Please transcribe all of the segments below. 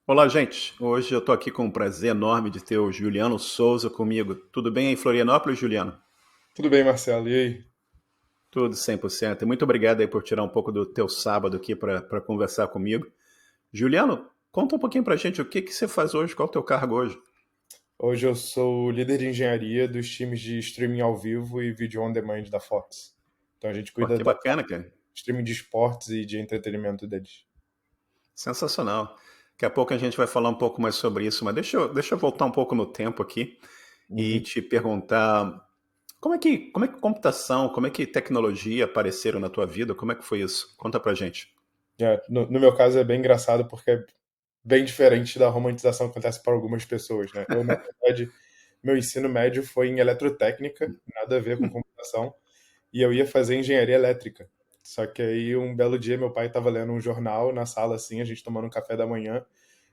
Olá, gente. Hoje eu estou aqui com um prazer enorme de ter o Juliano Souza comigo. Tudo bem aí em Florianópolis, Juliano? Tudo bem, Marcelo? E aí? Tudo 100%. E muito obrigado aí por tirar um pouco do teu sábado aqui para conversar comigo. Juliano, conta um pouquinho pra gente o que que você faz hoje, qual é o teu cargo hoje? Hoje eu sou líder de engenharia dos times de streaming ao vivo e vídeo on demand da Fox. Então a gente Pô, cuida que da bacana, cara. streaming de esportes e de entretenimento deles. Sensacional. Daqui a pouco a gente vai falar um pouco mais sobre isso, mas deixa eu voltar um pouco no tempo aqui e Uhum. te perguntar como é que computação, como é que tecnologia apareceram na tua vida? Como é que foi isso? Conta pra gente. No meu caso é bem engraçado porque é bem diferente da romantização que acontece para algumas pessoas, né? Eu, na verdade, meu ensino médio foi em eletrotécnica, nada a ver com computação, e eu ia fazer engenharia elétrica. Só que aí um belo dia meu pai estava lendo um jornal na sala assim, a gente tomando um café da manhã.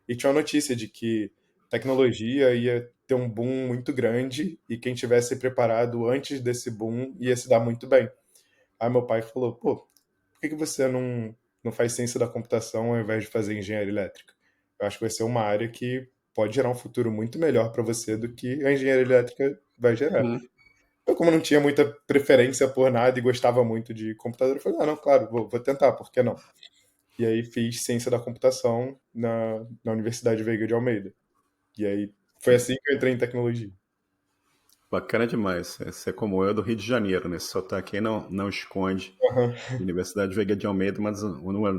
E tinha uma notícia de que tecnologia ia ter um boom muito grande e quem tivesse preparado antes desse boom ia se dar muito bem. Aí meu pai falou: pô, por que que você não faz ciência da computação ao invés de fazer engenharia elétrica? Eu acho que vai ser uma área que pode gerar um futuro muito melhor para você do que a engenharia elétrica vai gerar. Uhum. Eu, como não tinha muita preferência por nada e gostava muito de computador, eu falei: ah, não, claro, vou tentar, por que não? E aí fiz ciência da computação na Universidade Veiga de Almeida. E aí foi assim que eu entrei em tecnologia. Bacana demais. Você é como eu, é do Rio de Janeiro, né? Esse sotaque aí não esconde. Aham. Universidade Veiga de Almeida, uma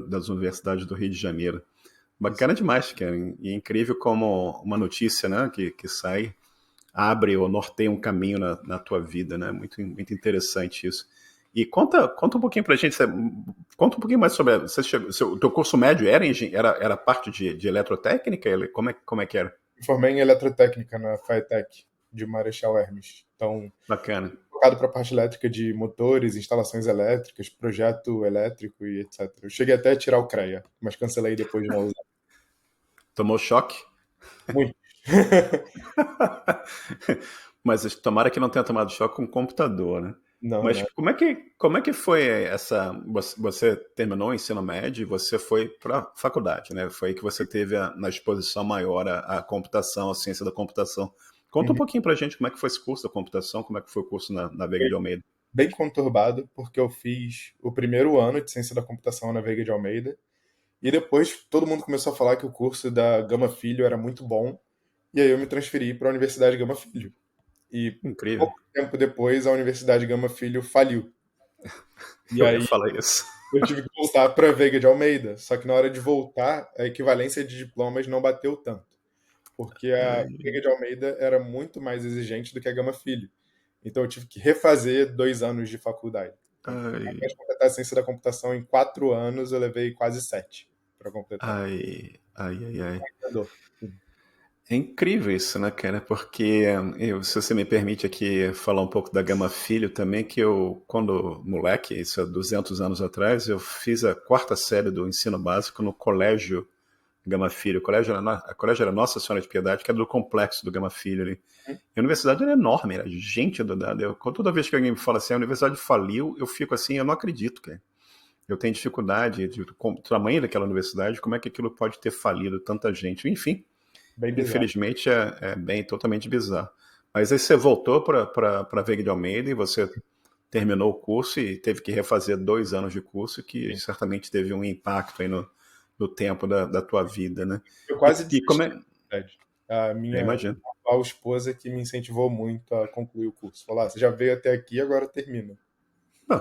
das universidades do Rio de Janeiro. Isso. Bacana demais, cara. E é incrível como uma notícia, né, que sai, abre ou norteia um caminho na tua vida, né? Muito interessante isso. E conta um pouquinho pra gente, conta um pouquinho mais sobre, o teu curso médio era parte de eletrotécnica? Como é que era? Me formei em eletrotécnica na FATEC de Marechal Hermes. Então, Bacana. focado para a parte elétrica de motores, instalações elétricas, projeto elétrico e etc. Eu cheguei até a tirar o CREA, mas cancelei depois de não usar. Tomou choque? Muito. Mas tomara que não tenha tomado choque com o computador, né? Não, Mas não. como é que foi essa? Você terminou o ensino médio e você foi para a faculdade, né? Foi aí que você teve na exposição maior à computação, à ciência da computação. Conta um Uhum. pouquinho pra gente como é que foi esse curso da computação, como é que foi o curso na Veiga de Almeida. Bem conturbado, porque eu fiz o primeiro ano de ciência da computação na Veiga de Almeida. E depois todo mundo começou a falar que o curso da Gama Filho era muito bom. E aí eu me transferi para a Universidade Gama Filho. E Incrível. pouco tempo depois a Universidade Gama Filho faliu. E Eu ia aí falar isso. eu tive que voltar para Veiga de Almeida. Só que na hora de voltar, a equivalência de diplomas não bateu tanto. Porque a Ai, Veiga de Almeida era muito mais exigente do que a Gama Filho. Então eu tive que refazer 2 anos de faculdade. Então, ao invés ai, de completar a ciência da computação em 4 anos, eu levei quase 7 para completar. ai, ai, ai, ai. Dor. É incrível isso, né, cara? Porque se você me permite aqui falar um pouco da Gama Filho também, que eu, quando moleque, isso há 200 anos atrás, eu fiz a quarta série do ensino básico no colégio Gama Filho. O colégio era Nossa Senhora de Piedade, que era do complexo do Gama Filho ali. E a universidade era enorme, era gente do dado. Toda vez que alguém me fala assim, a universidade faliu, eu fico assim, eu não acredito, cara. Eu tenho dificuldade com o tamanho daquela universidade, como é que aquilo pode ter falido tanta gente. Enfim, Bem bizarro. infelizmente é bem totalmente bizarro. Mas aí você voltou para Veiga de Almeida e você terminou o curso e teve que refazer 2 anos de curso, que certamente teve um impacto aí no tempo da tua vida, né? Eu E, quase e como desisti, é? na verdade. A Eu minha imagino. atual esposa que me incentivou muito a concluir o curso. Falou: ah, você já veio até aqui, agora termina. Bom,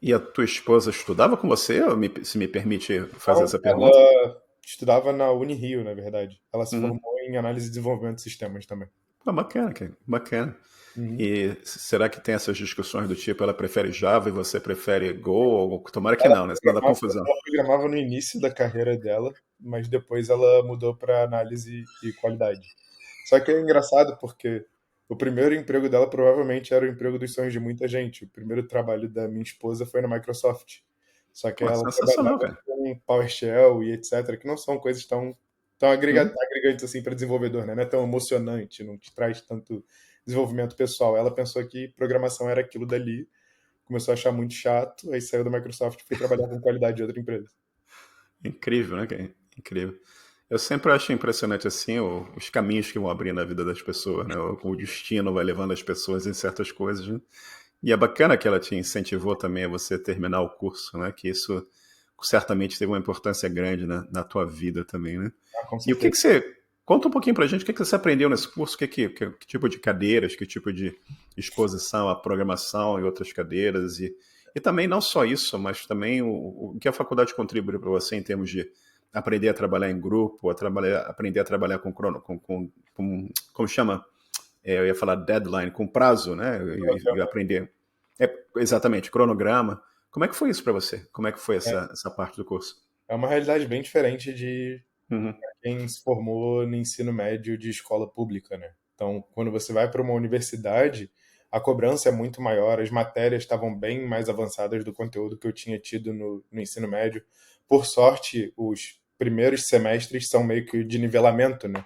e a tua esposa estudava com você? Ou se me permite fazer Então, essa pergunta? ela estudava na Unirio, na verdade. Ela se Uhum. formou em análise e desenvolvimento de sistemas também. Ah, bacana, cara. Bacana. Uhum. E será que tem essas discussões do tipo, ela prefere Java e você prefere Go? Tomara que não, né? Senão dá confusão. Ela programava no início da carreira dela, mas depois ela mudou para análise e qualidade. Só que é engraçado porque o primeiro emprego dela provavelmente era o emprego dos sonhos de muita gente. O primeiro trabalho da minha esposa foi na Microsoft. Só que Pô, ela sensacional, trabalhava cara. com PowerShell e etc., que não são coisas tão Uhum. agregantes assim para desenvolvedor, né? Não é tão emocionante, não te traz tanto desenvolvimento pessoal. Ela pensou que programação era aquilo dali, começou a achar muito chato, aí saiu da Microsoft e foi trabalhar com qualidade de outra empresa. Incrível, né, cara? Incrível. Eu sempre acho impressionante assim os caminhos que vão abrir na vida das pessoas, né? O destino vai levando as pessoas em certas coisas, né? E é bacana que ela te incentivou também a você terminar o curso, né? Que isso certamente teve uma importância grande na tua vida também, né? Ah, com E o que certeza. que você... Conta um pouquinho pra gente o que que você aprendeu nesse curso, que tipo de cadeiras, que tipo de exposição à programação e outras cadeiras, e também não só isso, mas também o que a faculdade contribuiu para você em termos de aprender a trabalhar em grupo, aprender a trabalhar como chama? Eu ia falar deadline, com prazo, né? E aprender. Exatamente, cronograma. Como é que foi isso para você? Como é que foi É, essa parte do curso? é uma realidade bem diferente de Uhum, quem se formou no ensino médio de escola pública, né? Então, quando você vai para uma universidade, a cobrança é muito maior, as matérias estavam bem mais avançadas do conteúdo que eu tinha tido no ensino médio. Por sorte, os primeiros semestres são meio que de nivelamento, né?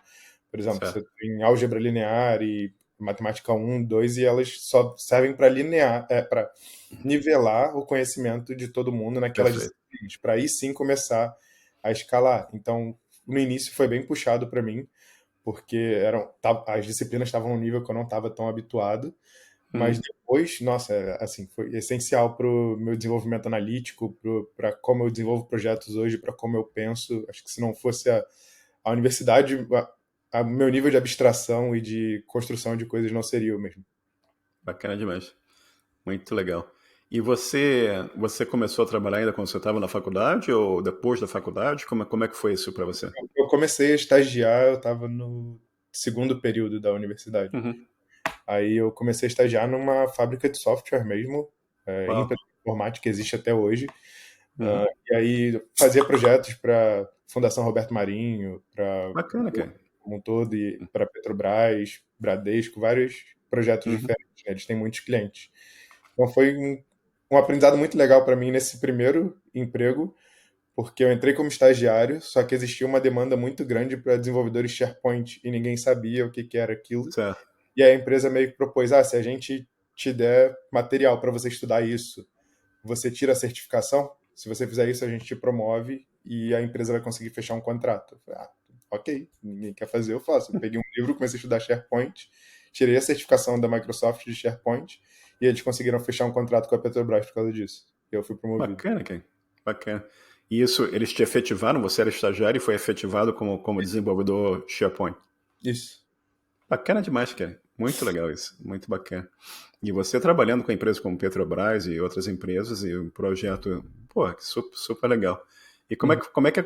Por exemplo, você certo, tem álgebra linear e matemática um, 2, e elas só servem para linear, para nivelar o conhecimento de todo mundo naquelas perfeito. disciplinas, para aí sim começar a escalar. Então, no início foi bem puxado para mim, porque as disciplinas estavam num nível que eu não estava tão habituado, mas Uhum, depois, nossa, assim, foi essencial para o meu desenvolvimento analítico, para como eu desenvolvo projetos hoje, para como eu penso. Acho que se não fosse a universidade, meu nível de abstração e de construção de coisas não seria o mesmo. bacana demais. Muito legal. E você começou a trabalhar ainda quando você estava na faculdade ou depois da faculdade? Como é que foi isso para você? Eu comecei a estagiar, eu estava no segundo período da universidade. Uhum. Aí eu comecei a estagiar numa fábrica de software mesmo, em Uau. empresa de informática que existe até hoje. Uhum. E aí fazia projetos para Fundação Roberto Marinho, para Bacana, cara. como um todo, e para Petrobras, Bradesco, vários projetos Uhum. diferentes, né? Eles têm muitos clientes. Então foi um aprendizado muito legal para mim nesse primeiro emprego, porque eu entrei como estagiário, só que existia uma demanda muito grande para desenvolvedores SharePoint e ninguém sabia o que que era aquilo. Certo. E aí a empresa meio que propôs: se a gente te der material para você estudar isso, você tira a certificação. Se você fizer isso, a gente te promove e a empresa vai conseguir fechar um contrato. Eu falei, ok, ninguém quer fazer, eu faço. Eu peguei um livro, comecei a estudar SharePoint, tirei a certificação da Microsoft de SharePoint e eles conseguiram fechar um contrato com a Petrobras por causa disso. E eu fui promovido. Bacana, cara. Bacana. E isso, eles te efetivaram? Você era estagiário e foi efetivado como desenvolvedor SharePoint? Isso. Bacana demais, cara. Muito legal isso. Muito bacana. E você trabalhando com empresas como Petrobras e outras empresas e um projeto, pô, super, super legal. E Uhum. como é que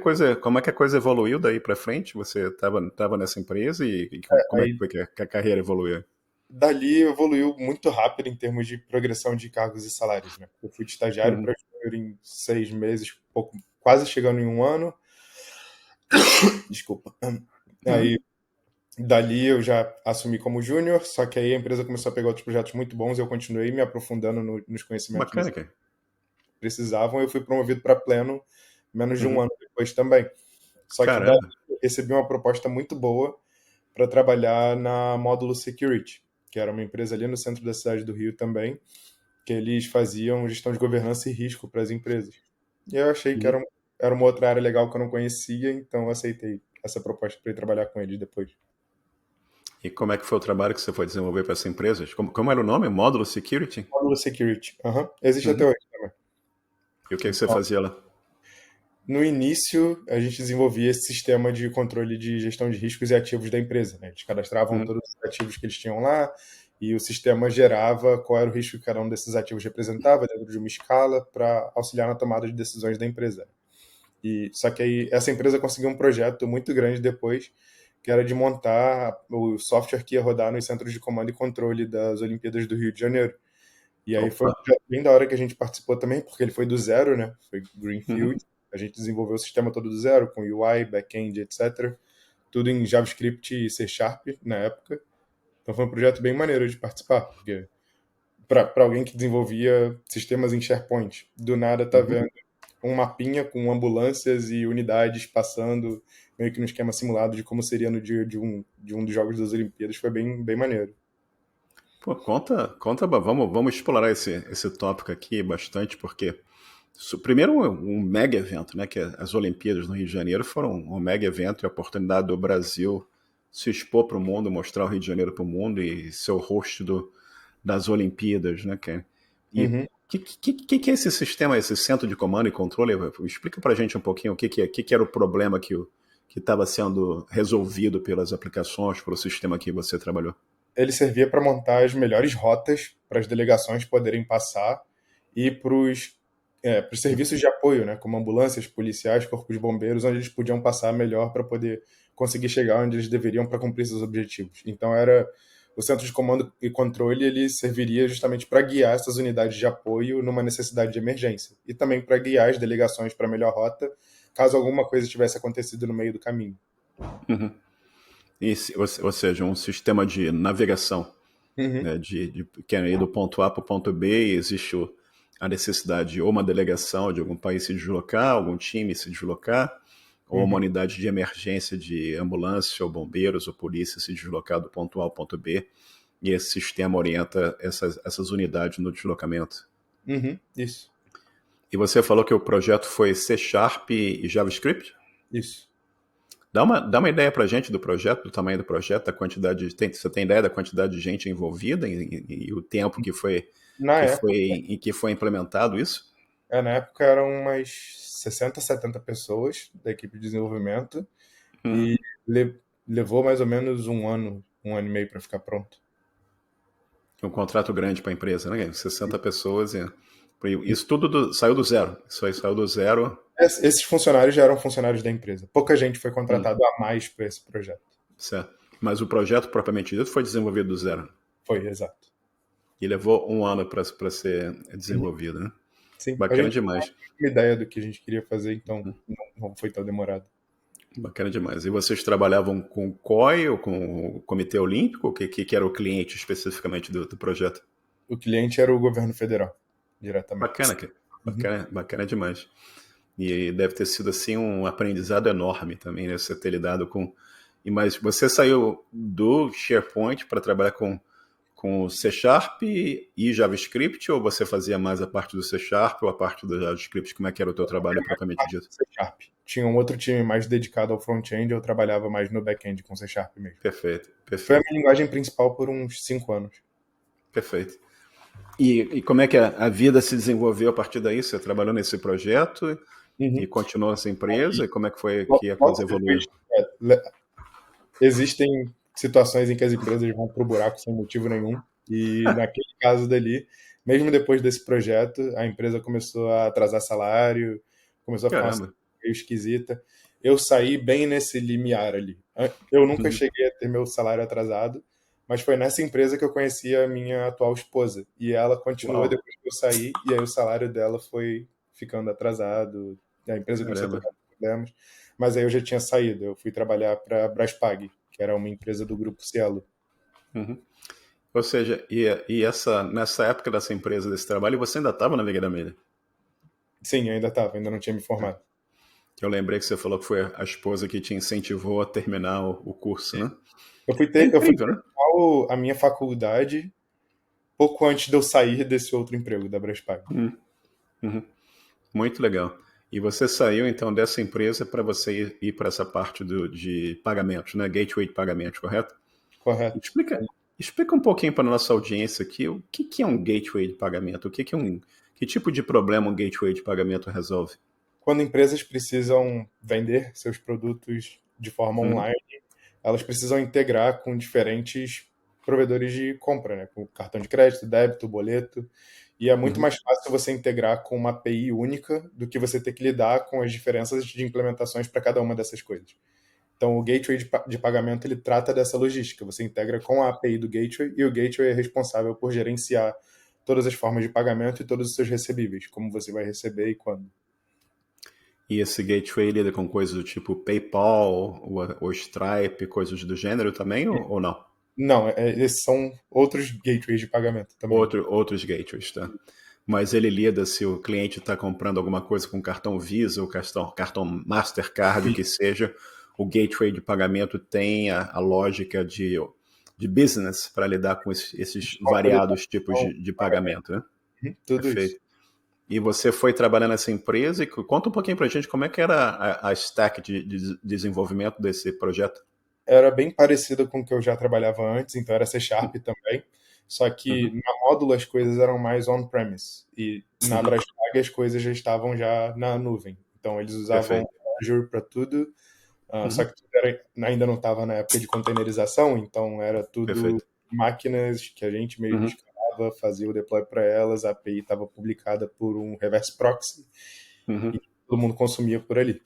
a coisa evoluiu daí para frente? Você estava nessa empresa e como é que Aí foi que a carreira evoluiu? dali evoluiu muito rápido em termos de progressão de cargos e salários, né? Eu fui de estagiário Uhum, para júnior em 6 meses, pouco, quase chegando em um ano. Desculpa. uhum. Aí dali eu já assumi como júnior, só que aí a empresa começou a pegar outros projetos muito bons e eu continuei me aprofundando nos conhecimentos Bacana, que cara. precisavam. Eu fui promovido para pleno menos de um Uhum. ano depois também. Só que dali Caramba. eu recebi uma proposta muito boa para trabalhar na Módulo Security, que era uma empresa ali no centro da cidade do Rio também, que eles faziam gestão de governança e risco para as empresas. E eu achei que Uhum. era uma outra área legal que eu não conhecia, então eu aceitei essa proposta para ir trabalhar com eles depois. E como é que foi o trabalho que você foi desenvolver para essa empresa? Como era o nome? Módulo Security? Módulo Security. Aham. Existe até Uhum. hoje também. E o que você Então, fazia lá? no início, a gente desenvolvia esse sistema de controle de gestão de riscos e ativos da empresa, né? Eles cadastravam Uhum. todos os ativos que eles tinham lá e o sistema gerava qual era o risco que cada um desses ativos representava dentro de uma escala para auxiliar na tomada de decisões da empresa. E só que aí essa empresa conseguiu um projeto muito grande depois, que era de montar o software que ia rodar nos centros de comando e controle das Olimpíadas do Rio de Janeiro. E aí foi um Opa. projeto bem da hora que a gente participou também, porque ele foi do zero, né? Foi Uhum. Greenfield. A gente desenvolveu o sistema todo do zero, com UI, back-end, etc. Tudo em JavaScript e C Sharp na época. Então foi um projeto bem maneiro de participar, porque para alguém que desenvolvia sistemas em SharePoint, do nada tá Uhum. vendo um mapinha com ambulâncias e unidades passando meio que no esquema simulado de como seria no dia de um dos Jogos das Olimpíadas. Foi bem, bem maneiro. Pô, vamos explorar esse tópico aqui bastante, porque Primeiro, um mega evento, né? Que as Olimpíadas no Rio de Janeiro foram um mega evento e a oportunidade do Brasil se expor para o mundo, mostrar o Rio de Janeiro para o mundo e ser o host das Olimpíadas, né, cara? E o Uhum. que é esse sistema, esse centro de comando e controle? Explica para a gente um pouquinho que era o problema que estava sendo resolvido pelas aplicações, pelo sistema que você trabalhou. Ele servia para montar as melhores rotas para as delegações poderem passar e para os serviços de apoio, né, como ambulâncias, policiais, corpos de bombeiros, onde eles podiam passar melhor para poder conseguir chegar onde eles deveriam para cumprir seus objetivos. Então era o centro de comando e controle, ele serviria justamente para guiar essas unidades de apoio numa necessidade de emergência e também para guiar as delegações para a melhor rota caso alguma coisa tivesse acontecido no meio do caminho. Uhum. Ou seja, um sistema de navegação, Uhum. né, que é ir do ponto A para o ponto B e existe a necessidade de ou uma delegação de algum país se deslocar, algum time se deslocar, ou uma Uhum. unidade de emergência de ambulância, ou bombeiros, ou polícia se deslocar do ponto A ao ponto B, e esse sistema orienta essas unidades no deslocamento. Uhum. Isso. E você falou que o projeto foi C Sharp e JavaScript? Isso. Dá uma ideia pra gente do projeto, do tamanho do projeto, da quantidade. Você tem ideia da quantidade de gente envolvida e o tempo Na época, que foi implementado isso? na época eram umas 60, 70 pessoas da equipe de desenvolvimento Hum, e levou mais ou menos um ano e meio para ficar pronto. um contrato grande para a empresa, né? 60 pessoas. Isso tudo saiu do zero. Isso aí saiu do zero. Esses funcionários já eram funcionários da empresa. Pouca gente foi Hum, contratada a mais para esse projeto. certo. Mas o projeto propriamente dito foi desenvolvido do zero. Foi, exato. E levou um ano para ser Uhum. desenvolvido, né? Sim, a Bacana gente tinha demais. uma ideia do que a gente queria fazer, então não foi tão demorado. Bacana demais. E vocês trabalhavam com o COI ou com o Comitê Olímpico? O que era o cliente especificamente do projeto? O cliente era o governo federal, diretamente. Bacana, cara. Uhum. Bacana demais. E deve ter sido assim um aprendizado enorme também, né? Você ter lidado com. Mas você saiu do SharePoint para trabalhar com C Sharp e JavaScript, ou você fazia mais a parte do C Sharp ou a parte do JavaScript? Como é que era o teu trabalho propriamente dito? C Sharp. Tinha um outro time mais dedicado ao front-end, eu trabalhava mais no back-end com C Sharp mesmo. Perfeito, Foi a perfeito, minha linguagem principal por uns 5 anos. perfeito. E como é que a vida se desenvolveu a partir daí? Você trabalhou nesse projeto e Uhum. continuou essa empresa? E como é que foi que a Logo coisa depois, evoluiu? existem situações em que as empresas vão pro buraco sem motivo nenhum. E naquele caso dali, mesmo depois desse projeto, a empresa começou a atrasar salário, começou a ficar uma Caramba. situação meio esquisita. Eu saí bem nesse limiar ali. Eu nunca Uhum. cheguei a ter meu salário atrasado, mas foi nessa empresa que eu conheci a minha atual esposa. E ela continuou Uau, depois que eu saí, e aí o salário dela foi ficando atrasado, a empresa começou a ter caramba. vários problemas, mas aí eu já tinha saído. Eu fui trabalhar para a Braspag, que era uma empresa do grupo Cielo. Uhum. Ou seja, nessa época dessa empresa, desse trabalho, você ainda estava na Vega da Meia? Sim, ainda estava, ainda não tinha me formado. Eu lembrei que você falou que foi a esposa que te incentivou a terminar o curso, né? É Eu fui incrível, né? terminar a minha faculdade pouco antes de eu sair desse outro emprego da Braspag. Uhum. Muito legal. E você saiu então dessa empresa para você ir para essa parte de pagamentos, né? Gateway de pagamentos, correto? Correto. Explica um pouquinho para a nossa audiência aqui o que é um gateway de pagamento, que tipo de problema um gateway de pagamento resolve? Quando empresas precisam vender seus produtos de forma Uhum, online, elas precisam integrar com diferentes provedores de compra, né? Com cartão de crédito, débito, boleto. E é muito uhum. mais fácil você integrar com uma API única do que você ter que lidar com as diferenças de implementações para cada uma dessas coisas. Então, o gateway de pagamento ele trata dessa logística. Você integra com a API do gateway e o gateway é responsável por gerenciar todas as formas de pagamento e todos os seus recebíveis, como você vai receber e quando. E esse gateway lida com coisas do tipo PayPal ou Stripe, coisas do gênero também, ou não? Não, esses são outros gateways de pagamento também. Outros gateways, tá? Mas ele lida se o cliente está comprando alguma coisa com cartão Visa ou cartão Mastercard, o que seja, o gateway de pagamento tem a lógica de business para lidar com esses variados tipos de pagamento, né? Tudo isso. Perfeito. E você foi trabalhar nessa empresa e conta um pouquinho pra gente como é que era a stack de desenvolvimento desse projeto. Era bem parecida com o que eu já trabalhava antes, então era C Sharp também, só que Uhum, na módulo as coisas eram mais on-premise, e na uhum, Braspac as coisas já estavam já na nuvem. Então eles usavam perfeito. Azure para tudo, só Uhum, que tudo ainda não estava na época de containerização, então era tudo perfeito. máquinas que a gente mesmo Uhum, escalava, fazia o deploy para elas, a API estava publicada por um reverse proxy uhum. e todo mundo consumia por ali.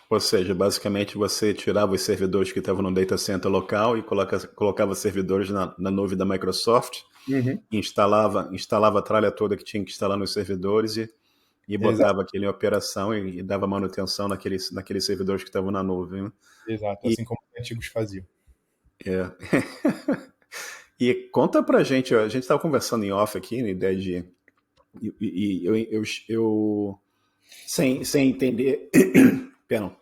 Ou seja, basicamente você tirava os servidores que estavam no data center local e colocava servidores na nuvem da Microsoft, Uhum. instalava a tralha toda que tinha que instalar nos servidores e Exato, botava aquele em operação e dava manutenção naqueles servidores que estavam na nuvem, né? exato, assim como os antigos faziam. É. E conta pra gente, a gente estava conversando em off aqui, na ideia de. Eu sem entender. Perdão.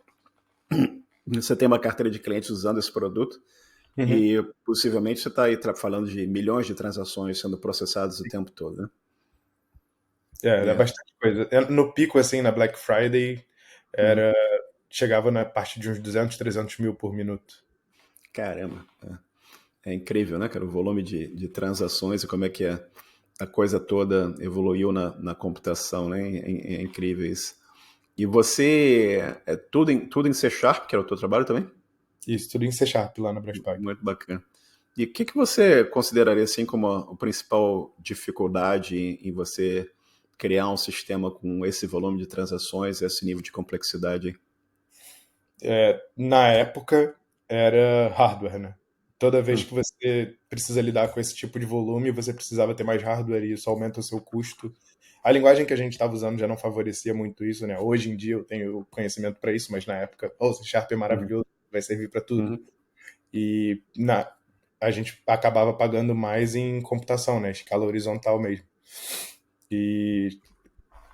Você tem uma carteira de clientes usando esse produto Uhum. e possivelmente você está aí falando de milhões de transações sendo processadas o tempo todo, né? Era É. bastante coisa. No pico, assim, na Black Friday, Uhum. era chegava na parte de uns 200, 300 mil por minuto. Caramba. É incrível, né, cara? O volume de transações e como é que a coisa toda evoluiu na computação, né? É incrível isso. E você, tudo em C Sharp, que era o teu trabalho também? Isso, tudo em C Sharp lá na Braspac. Muito bacana. E o que você consideraria assim como a principal dificuldade em você criar um sistema com esse volume de transações, esse nível de complexidade? Na época, era hardware, né? Toda vez Hum, que você precisa lidar com esse tipo de volume, você precisava ter mais hardware e isso aumenta o seu custo. A linguagem que a gente estava usando já não favorecia muito isso, né? Hoje em dia eu tenho conhecimento para isso, mas na época, o C Sharp é uhum, maravilhoso, vai servir para tudo. uhum. E a gente acabava pagando mais em computação, né? Escala horizontal mesmo. E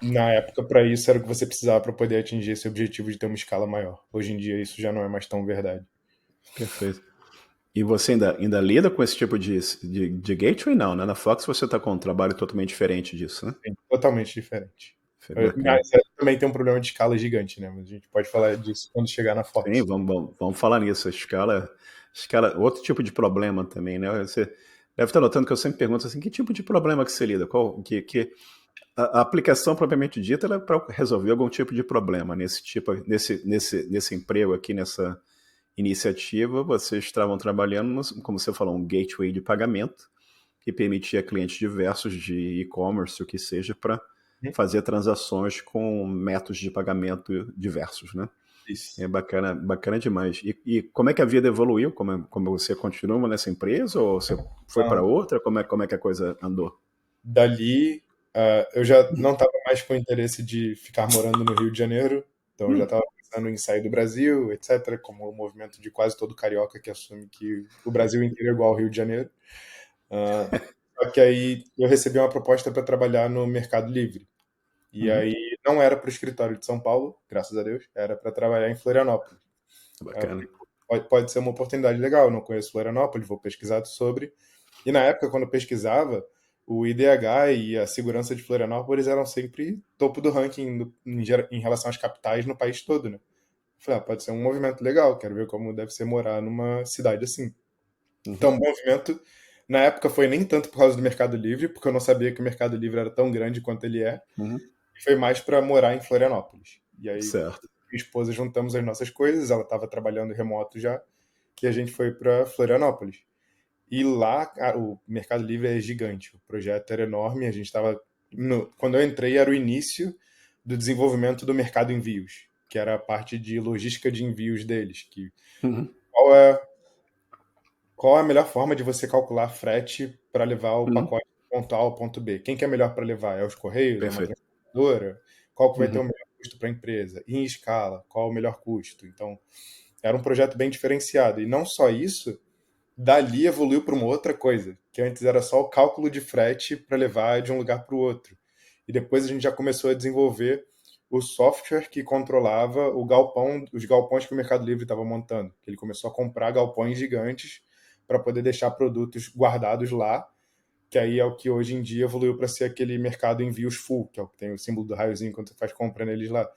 na época, para isso, era o que você precisava para poder atingir esse objetivo de ter uma escala maior. Hoje em dia, isso já não é mais tão verdade. Perfeito. E você ainda lida com esse tipo de gateway? Não, né? Na Fox você está com um trabalho totalmente diferente disso, né? Sim, totalmente diferente. Foi bacana. Mas também tem um problema de escala gigante, né? Mas a gente pode falar disso quando chegar na Sim, Fox. vamos falar nisso. A escala, outro tipo de problema também, né? Você deve estar notando que eu sempre pergunto assim, que tipo de problema que você lida? A aplicação propriamente dita ela é para resolver algum tipo de problema. Nesse emprego aqui, nessa iniciativa, vocês estavam trabalhando, como você falou, um gateway de pagamento que permitia a clientes diversos de e-commerce, o que seja, para Uhum. fazer transações com métodos de pagamento diversos, né? É Isso. bacana, bacana demais. E como é que a vida evoluiu? Como você continua nessa empresa ou você foi para Ah, outra? Como é que a coisa andou? dali, eu já não estava mais com interesse de ficar morando no Rio de Janeiro, então eu já Hum, estava pensando em sair do Brasil, etc., como o movimento de quase todo carioca que assume que o Brasil inteiro é igual ao Rio de Janeiro. Ah, Só que aí eu recebi uma proposta para trabalhar no Mercado Livre. E uhum, aí não era para o escritório de São Paulo, graças a Deus, era para trabalhar em Florianópolis. Aí eu bacana. falei, pode ser uma oportunidade legal, eu não conheço Florianópolis, vou pesquisar sobre. E na época, quando eu pesquisava, o IDH e a segurança de Florianópolis eram sempre topo do ranking em relação às capitais no país todo, né? Eu falei, pode ser um movimento legal, quero ver como deve ser morar numa cidade assim. Uhum, Então, o movimento, na época, foi nem tanto por causa do Mercado Livre, porque eu não sabia que o Mercado Livre era tão grande quanto ele é, uhum, foi mais para morar em Florianópolis. E aí, certo. minha esposa juntamos as nossas coisas, ela estava trabalhando remoto já, e a gente foi para Florianópolis. E lá, o Mercado Livre é gigante, o projeto era enorme, a gente estava. Quando eu entrei, era o início do desenvolvimento do mercado envios, que era a parte de logística de envios deles. Uhum, Qual é, qual é a melhor forma de você calcular frete para levar o uhum, pacote do ponto A ao ponto B? Quem que é melhor para levar? É os Correios? É uma perfeito. transportadora? Qual que vai ter o Uhum, melhor custo para a empresa? E em escala, qual o melhor custo? Então, era um projeto bem diferenciado. E não só isso, dali evoluiu para uma outra coisa, que antes era só o cálculo de frete para levar de um lugar para o outro. E depois a gente já começou a desenvolver o software que controlava o galpão, os galpões que o Mercado Livre estava montando. Ele começou a comprar galpões gigantes para poder deixar produtos guardados lá, que aí é o que hoje em dia evoluiu para ser aquele mercado envios full, que é o que tem o símbolo do raiozinho quando você faz compra neles lá.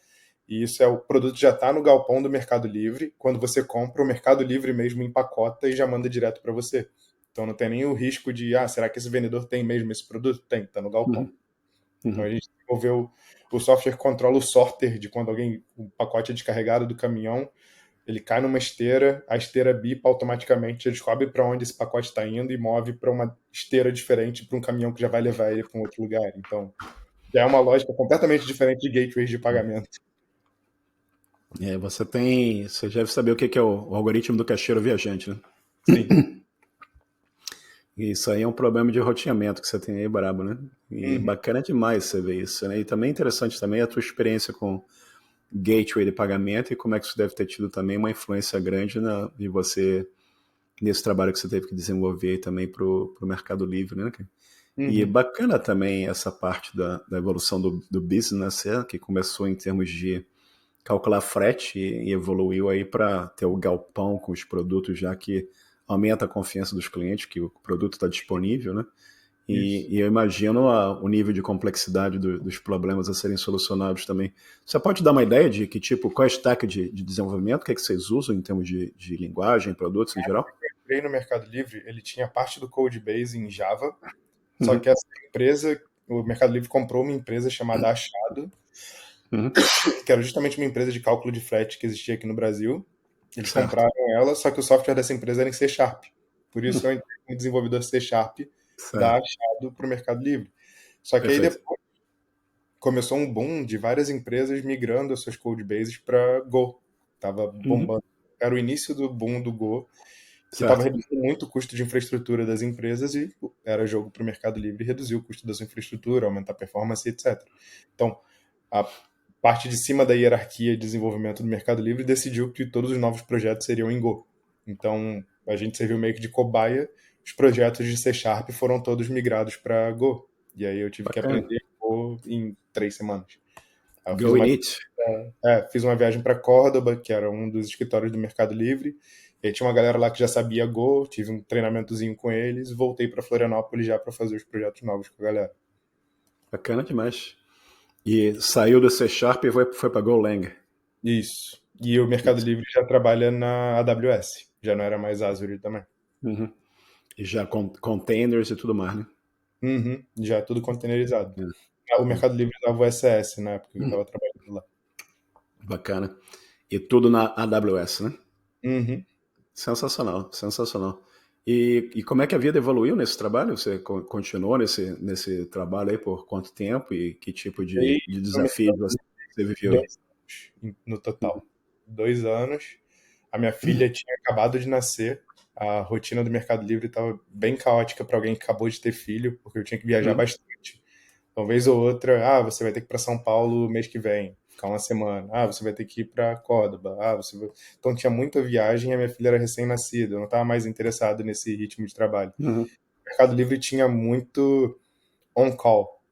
E isso é o produto já está no galpão do Mercado Livre. Quando você compra, o Mercado Livre mesmo empacota e já manda direto para você. Então não tem nem o risco de, será que esse vendedor tem mesmo esse produto? Tem, está no galpão. Uhum. Então a Uhum. gente desenvolveu o software que controla o sorter de quando o pacote é descarregado do caminhão, ele cai numa esteira, a esteira bipa automaticamente, descobre para onde esse pacote está indo e move para uma esteira diferente para um caminhão que já vai levar ele para um outro lugar. Então já é uma lógica completamente diferente de gateways de pagamento. Você deve saber o que é o algoritmo do caixeiro viajante, né? Sim. Isso aí é um problema de roteamento que você tem aí, brabo, né? E Uhum. bacana demais você ver isso, né? E também interessante também a tua experiência com gateway de pagamento e como é que isso deve ter tido também uma influência grande de você nesse trabalho que você teve que desenvolver aí também para o Mercado Livre, né? E Uhum. bacana também essa parte da evolução do business, que começou em termos de calcular frete e evoluiu aí para ter o galpão com os produtos, já que aumenta a confiança dos clientes que o produto está disponível, né? Isso. E eu imagino o nível de complexidade dos problemas a serem solucionados também. Você pode dar uma ideia de que tipo, qual é a stack de desenvolvimento, o que, é que vocês usam em termos de linguagem, produtos em geral? Eu entrei no Mercado Livre, ele tinha parte do Codebase em Java, só Uhum, que essa empresa, o Mercado Livre comprou uma empresa chamada Achado, uhum, que era justamente uma empresa de cálculo de frete que existia aqui no Brasil. Eles certo, compraram ela, só que o software dessa empresa era em C Sharp. Por isso eu entrei como desenvolvedor C Sharp da certo, Achado para o Mercado Livre. Só que aí perfeito. depois começou um boom de várias empresas migrando as suas codebases para Go. Tava Uhum, bombando. Era o início do boom do Go, que estava certo. reduzindo muito o custo de infraestrutura das empresas e era jogo para o Mercado Livre reduzir o custo da sua infraestrutura, aumentar a performance, etc. Então, a parte de cima da hierarquia de desenvolvimento do Mercado Livre decidiu que todos os novos projetos seriam em Go. Então, a gente serviu meio que de cobaia. Os projetos de C Sharp foram todos migrados para Go. E aí eu tive que Bacana. aprender Go em 3 semanas. Aí eu Go in it. fiz uma viagem para Córdoba, que era um dos escritórios do Mercado Livre. E aí tinha uma galera lá que já sabia Go, tive um treinamentozinho com eles, voltei para Florianópolis já para fazer os projetos novos com a galera. Bacana demais. E saiu do C Sharp e foi para Golang. Isso. E o Mercado Isso. Livre já trabalha na AWS, já não era mais Azure também. Uhum. E já com containers e tudo mais, né? Uhum, já tudo containerizado. O É, é. Mercado Livre usava o SS na época que eu estava trabalhando lá. Bacana. E tudo na AWS, né? Uhum. Sensacional, sensacional. E como é que a vida evoluiu nesse trabalho? Você continuou nesse trabalho aí por quanto tempo e que tipo E aí, de no desafios Mercado você viveu aí? 2 anos no total. 2 anos. A minha filha tinha acabado de nascer. A rotina do Mercado Livre estava bem caótica para alguém que acabou de ter filho, porque eu tinha que viajar Uhum, bastante. Uma vez ou outra, você vai ter que ir para São Paulo mês que vem, ficar uma semana. Você vai ter que ir para Córdoba. Então tinha muita viagem e a minha filha era recém-nascida. Eu não estava mais interessado nesse ritmo de trabalho. uhum. O Mercado Livre tinha muito on-call.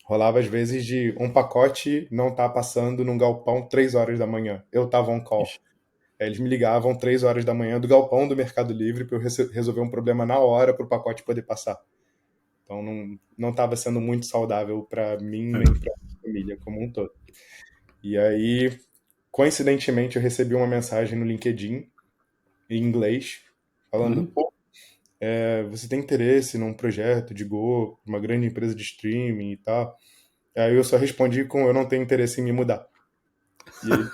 Rolava às vezes de um pacote não tá passando num galpão 3 horas da manhã. Eu tava on call. Ixi, Aí eles me ligavam 3 horas da manhã do galpão do Mercado Livre para eu resolver um problema na hora para o pacote poder passar. Então não estava sendo muito saudável para mim nem é. para a família como um todo. E aí, coincidentemente, eu recebi uma mensagem no LinkedIn em inglês falando: Uhum, pô, você tem interesse num projeto de Go, uma grande empresa de streaming e tal? Aí eu só respondi com: eu não tenho interesse em me mudar. E aí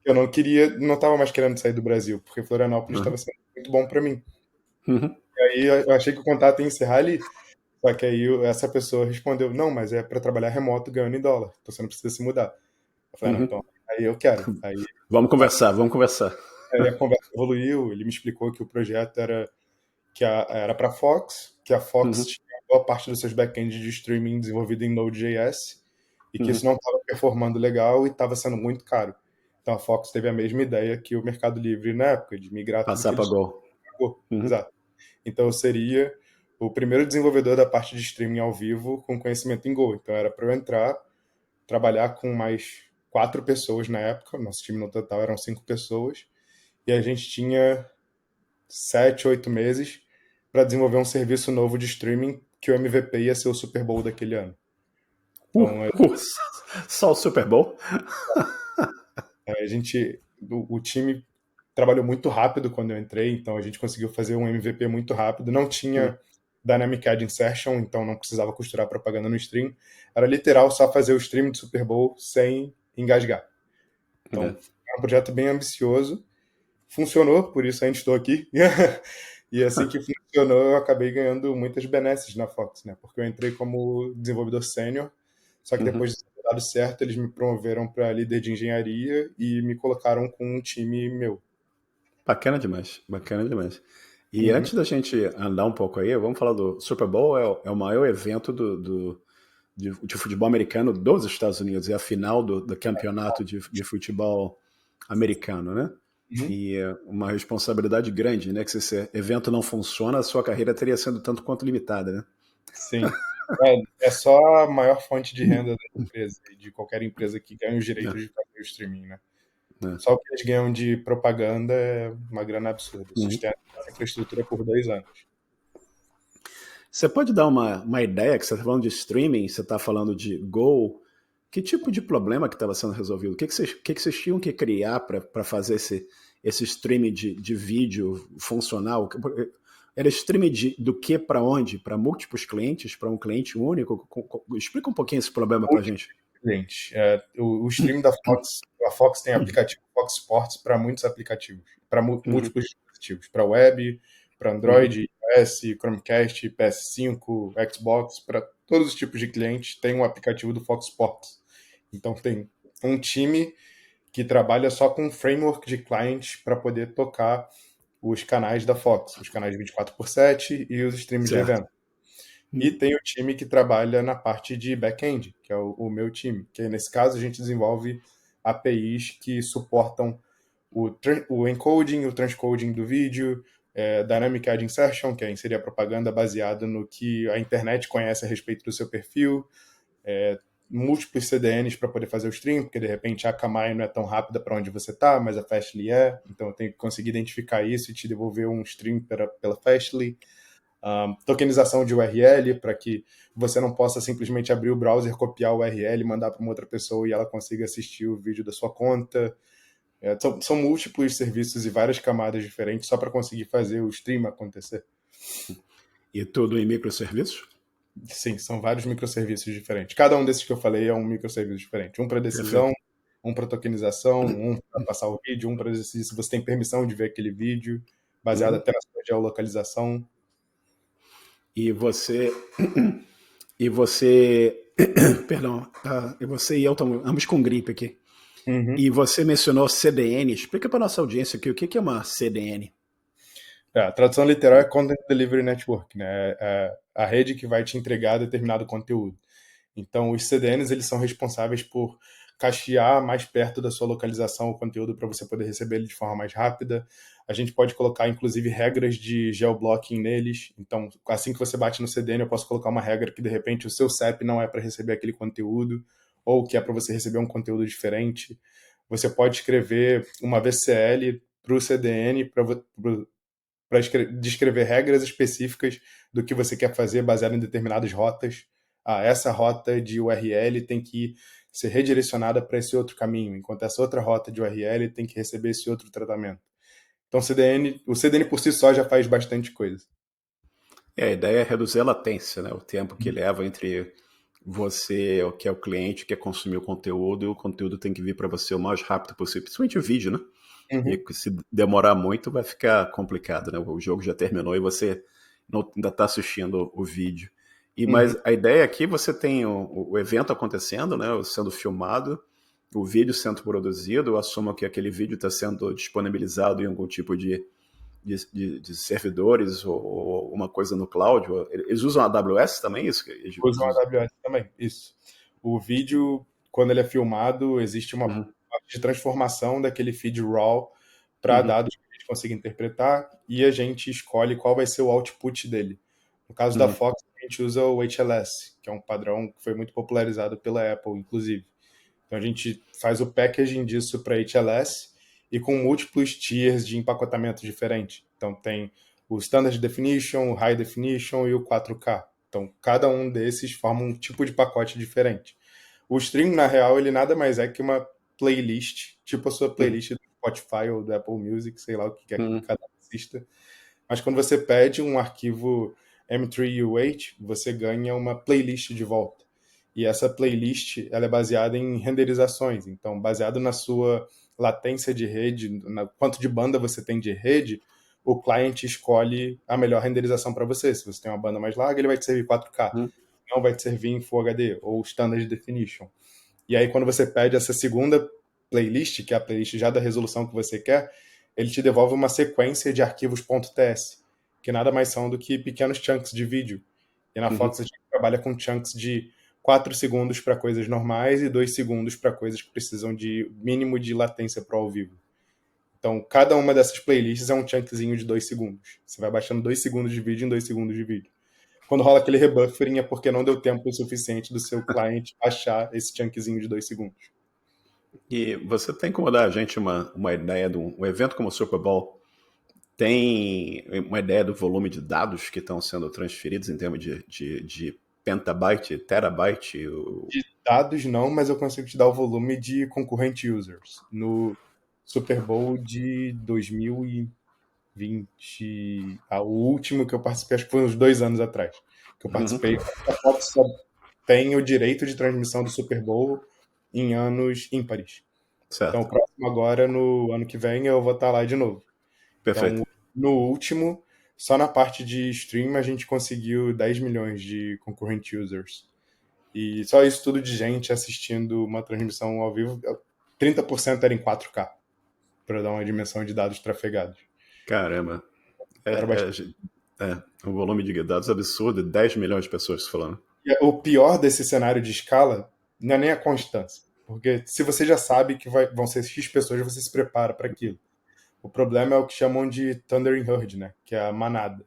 eu não queria, não estava mais querendo sair do Brasil, porque Florianópolis estava uhum, sendo muito bom para mim. uhum, E aí eu achei que o contato ia encerrar ali, só que aí essa pessoa respondeu: não, mas é para trabalhar remoto ganhando em dólar, então você não precisa se mudar. Eu falei: não, uhum. então, aí eu quero. Vamos conversar, vamos conversar. Aí a conversa evoluiu, ele me explicou que o projeto era para Fox, que a Fox Uhum, tinha boa parte dos seus backends de streaming desenvolvido em Node.js e que isso uhum. não estava performando legal e estava sendo muito caro. Então a Fox teve a mesma ideia que o Mercado Livre na época, de migrar tudo Passar que para eles tinham Go. para Go. Uhum, Exato. Então eu seria o primeiro desenvolvedor da parte de streaming ao vivo com conhecimento em Go. Então era para eu entrar, trabalhar com mais 4 pessoas na época, nosso time no total eram 5 pessoas, e a gente tinha 7, 8 meses para desenvolver um serviço novo de streaming que o MVP ia ser o Super Bowl daquele ano. Então, uh, só o Super Bowl? o time trabalhou muito rápido quando eu entrei, então a gente conseguiu fazer um MVP muito rápido. Não tinha Dynamic Ad Insertion, então não precisava costurar propaganda no stream. Era literal só fazer o stream de Super Bowl sem engasgar. Então, é um projeto bem ambicioso. Funcionou, por isso a gente estou aqui. E assim que funcionou, eu acabei ganhando muitas benesses na Fox, né? Porque eu entrei como desenvolvedor sênior, só que depois de ter dado certo, eles me promoveram para líder de engenharia e me colocaram com um time meu. Bacana demais, bacana demais. E antes da gente andar um pouco aí, vamos falar do Super Bowl, é o maior evento de futebol americano dos Estados Unidos, é a final do campeonato de futebol americano, né? E é uma responsabilidade grande, né? Que se esse evento não funciona, a sua carreira teria sido tanto quanto limitada, né? Sim. É só a maior fonte de renda da empresa, de qualquer empresa que ganha os direitos de fazer o streaming, né? Só o que eles ganham de propaganda é uma grana absurda. Sustenta essa infraestrutura por 2 anos. Você pode dar uma ideia, que você está falando de streaming, você está falando de Go, que tipo de problema que estava sendo resolvido? O que vocês tinham que criar para fazer esse streaming de vídeo funcional? Era streaming do que para onde? Para múltiplos clientes? Para um cliente único? Explica um pouquinho esse problema para a gente. Cliente. O stream da Fox, a Fox tem aplicativo Fox Sports para muitos aplicativos, para múltiplos dispositivos, para web, para Android, iOS, Chromecast, PS5, Xbox, para todos os tipos de clientes tem um aplicativo do Fox Sports. Então tem um time que trabalha só com um framework de clientes para poder tocar os canais da Fox, os canais 24/7 e os streams de evento. E tem o time que trabalha na parte de back-end, que é o meu time, que nesse caso a gente desenvolve APIs que suportam o encoding, o transcoding do vídeo, Dynamic Ad Insertion, que é inserir a propaganda baseada no que a internet conhece a respeito do seu perfil, múltiplos CDNs para poder fazer o stream, porque de repente a Akamai não é tão rápida para onde você está, mas a Fastly é, então eu tenho que conseguir identificar isso e te devolver um stream pela Fastly. Tokenização de URL, para que você não possa simplesmente abrir o browser, copiar o URL, mandar para uma outra pessoa e ela consiga assistir o vídeo da sua conta. São múltiplos serviços e várias camadas diferentes só para conseguir fazer o stream acontecer. E tudo em microserviços? Sim, são vários microserviços diferentes. Cada um desses que eu falei é um microserviço diferente. Um para decisão, Perfeito. Um para tokenização, um para passar o vídeo, um para decidir se você tem permissão de ver aquele vídeo, baseado até na sua geolocalização. E você perdão, e você e eu estamos com gripe aqui. E você mencionou CDN. Explica para nossa audiência aqui o que é uma CDN. A tradução literal é Content Delivery Network, né? É a rede que vai te entregar determinado conteúdo. Então, os CDNs eles são responsáveis por cachear mais perto da sua localização o conteúdo para você poder receber ele de forma mais rápida. A gente pode colocar, inclusive, regras de geoblocking neles. Então, assim que você bate no CDN, eu posso colocar uma regra que, de repente, o seu CEP não é para receber aquele conteúdo, ou que é para você receber um conteúdo diferente. Você pode escrever uma VCL para o CDN para descrever regras específicas do que você quer fazer baseado em determinadas rotas. Essa rota de URL tem que ser redirecionada para esse outro caminho, enquanto essa outra rota de URL tem que receber esse outro tratamento. Então, o CDN por si só já faz bastante coisa. A ideia é reduzir a latência, né? O tempo que leva entre você, que é o cliente, que quer consumir o conteúdo, e o conteúdo tem que vir para você o mais rápido possível, principalmente o vídeo, né? E se demorar muito, vai ficar complicado, né? O jogo já terminou e você ainda está assistindo o vídeo. Mas a ideia aqui, você tem o evento acontecendo, né? Sendo filmado, o vídeo sendo produzido. Eu assumo que aquele vídeo está sendo disponibilizado em algum tipo de servidores ou uma coisa no cloud. Eles usam a AWS também, isso? Usam a AWS também, isso. O vídeo, quando ele é filmado, existe uma parte de transformação daquele feed RAW para dados que a gente consiga interpretar e a gente escolhe qual vai ser o output dele. No caso da Fox, a gente usa o HLS, que é um padrão que foi muito popularizado pela Apple, inclusive. Então a gente faz o packaging disso para HLS e com múltiplos tiers de empacotamento diferentes. Então tem o Standard Definition, o High Definition e o 4K. Então, cada um desses forma um tipo de pacote diferente. O stream, na real, ele nada mais é que uma playlist, tipo a sua Uhum. playlist do Spotify ou do Apple Music, sei lá o que quer que Uhum. cada um assista. Mas quando você pede um arquivo M3U8, você ganha uma playlist de volta. E essa playlist, ela é baseada em renderizações. Então, baseado na sua latência de rede, quanto de banda você tem de rede, o cliente escolhe a melhor renderização para você. Se você tem uma banda mais larga, ele vai te servir 4K. Uhum. Não vai te servir em Full HD ou Standard Definition. E aí, quando você pede essa segunda playlist, que é a playlist já da resolução que você quer, ele te devolve uma sequência de arquivos .ts, que nada mais são do que pequenos chunks de vídeo. E na Uhum. Fox a gente trabalha com chunks de 4 segundos para coisas normais e 2 segundos para coisas que precisam de mínimo de latência para ao vivo. Então, cada uma dessas playlists é um chunkzinho de 2 segundos. Você vai baixando 2 segundos de vídeo em 2 segundos de vídeo. Quando rola aquele rebuffering é porque não deu tempo suficiente do seu cliente achar esse chunkzinho de 2 segundos. E você tem como dar a gente uma ideia de um evento como o Super Bowl? Tem uma ideia do volume de dados que estão sendo transferidos em termos de petabyte, terabyte? De dados não, mas eu consigo te dar o volume de concorrente users. No Super Bowl de 2020, o último que eu participei, acho que foi uns 2 anos atrás, que eu Uhum. participei. A Fox só tem o direito de transmissão do Super Bowl em anos ímpares. Então, o Certo, próximo agora, no ano que vem, eu vou estar lá de novo. perfeito. Então, no último, só na parte de stream, a gente conseguiu 10 milhões de concorrent users. E só isso tudo de gente assistindo uma transmissão ao vivo, 30% era em 4K, para dar uma dimensão de dados trafegados. Caramba. Era É, bastante. um volume de dados absurdo, 10 milhões de pessoas falando. E o pior desse cenário de escala não é nem a constância. Porque se você já sabe que vão ser X pessoas, você se prepara para aquilo. O problema é o que chamam de Thundering Herd, né? Que é a manada.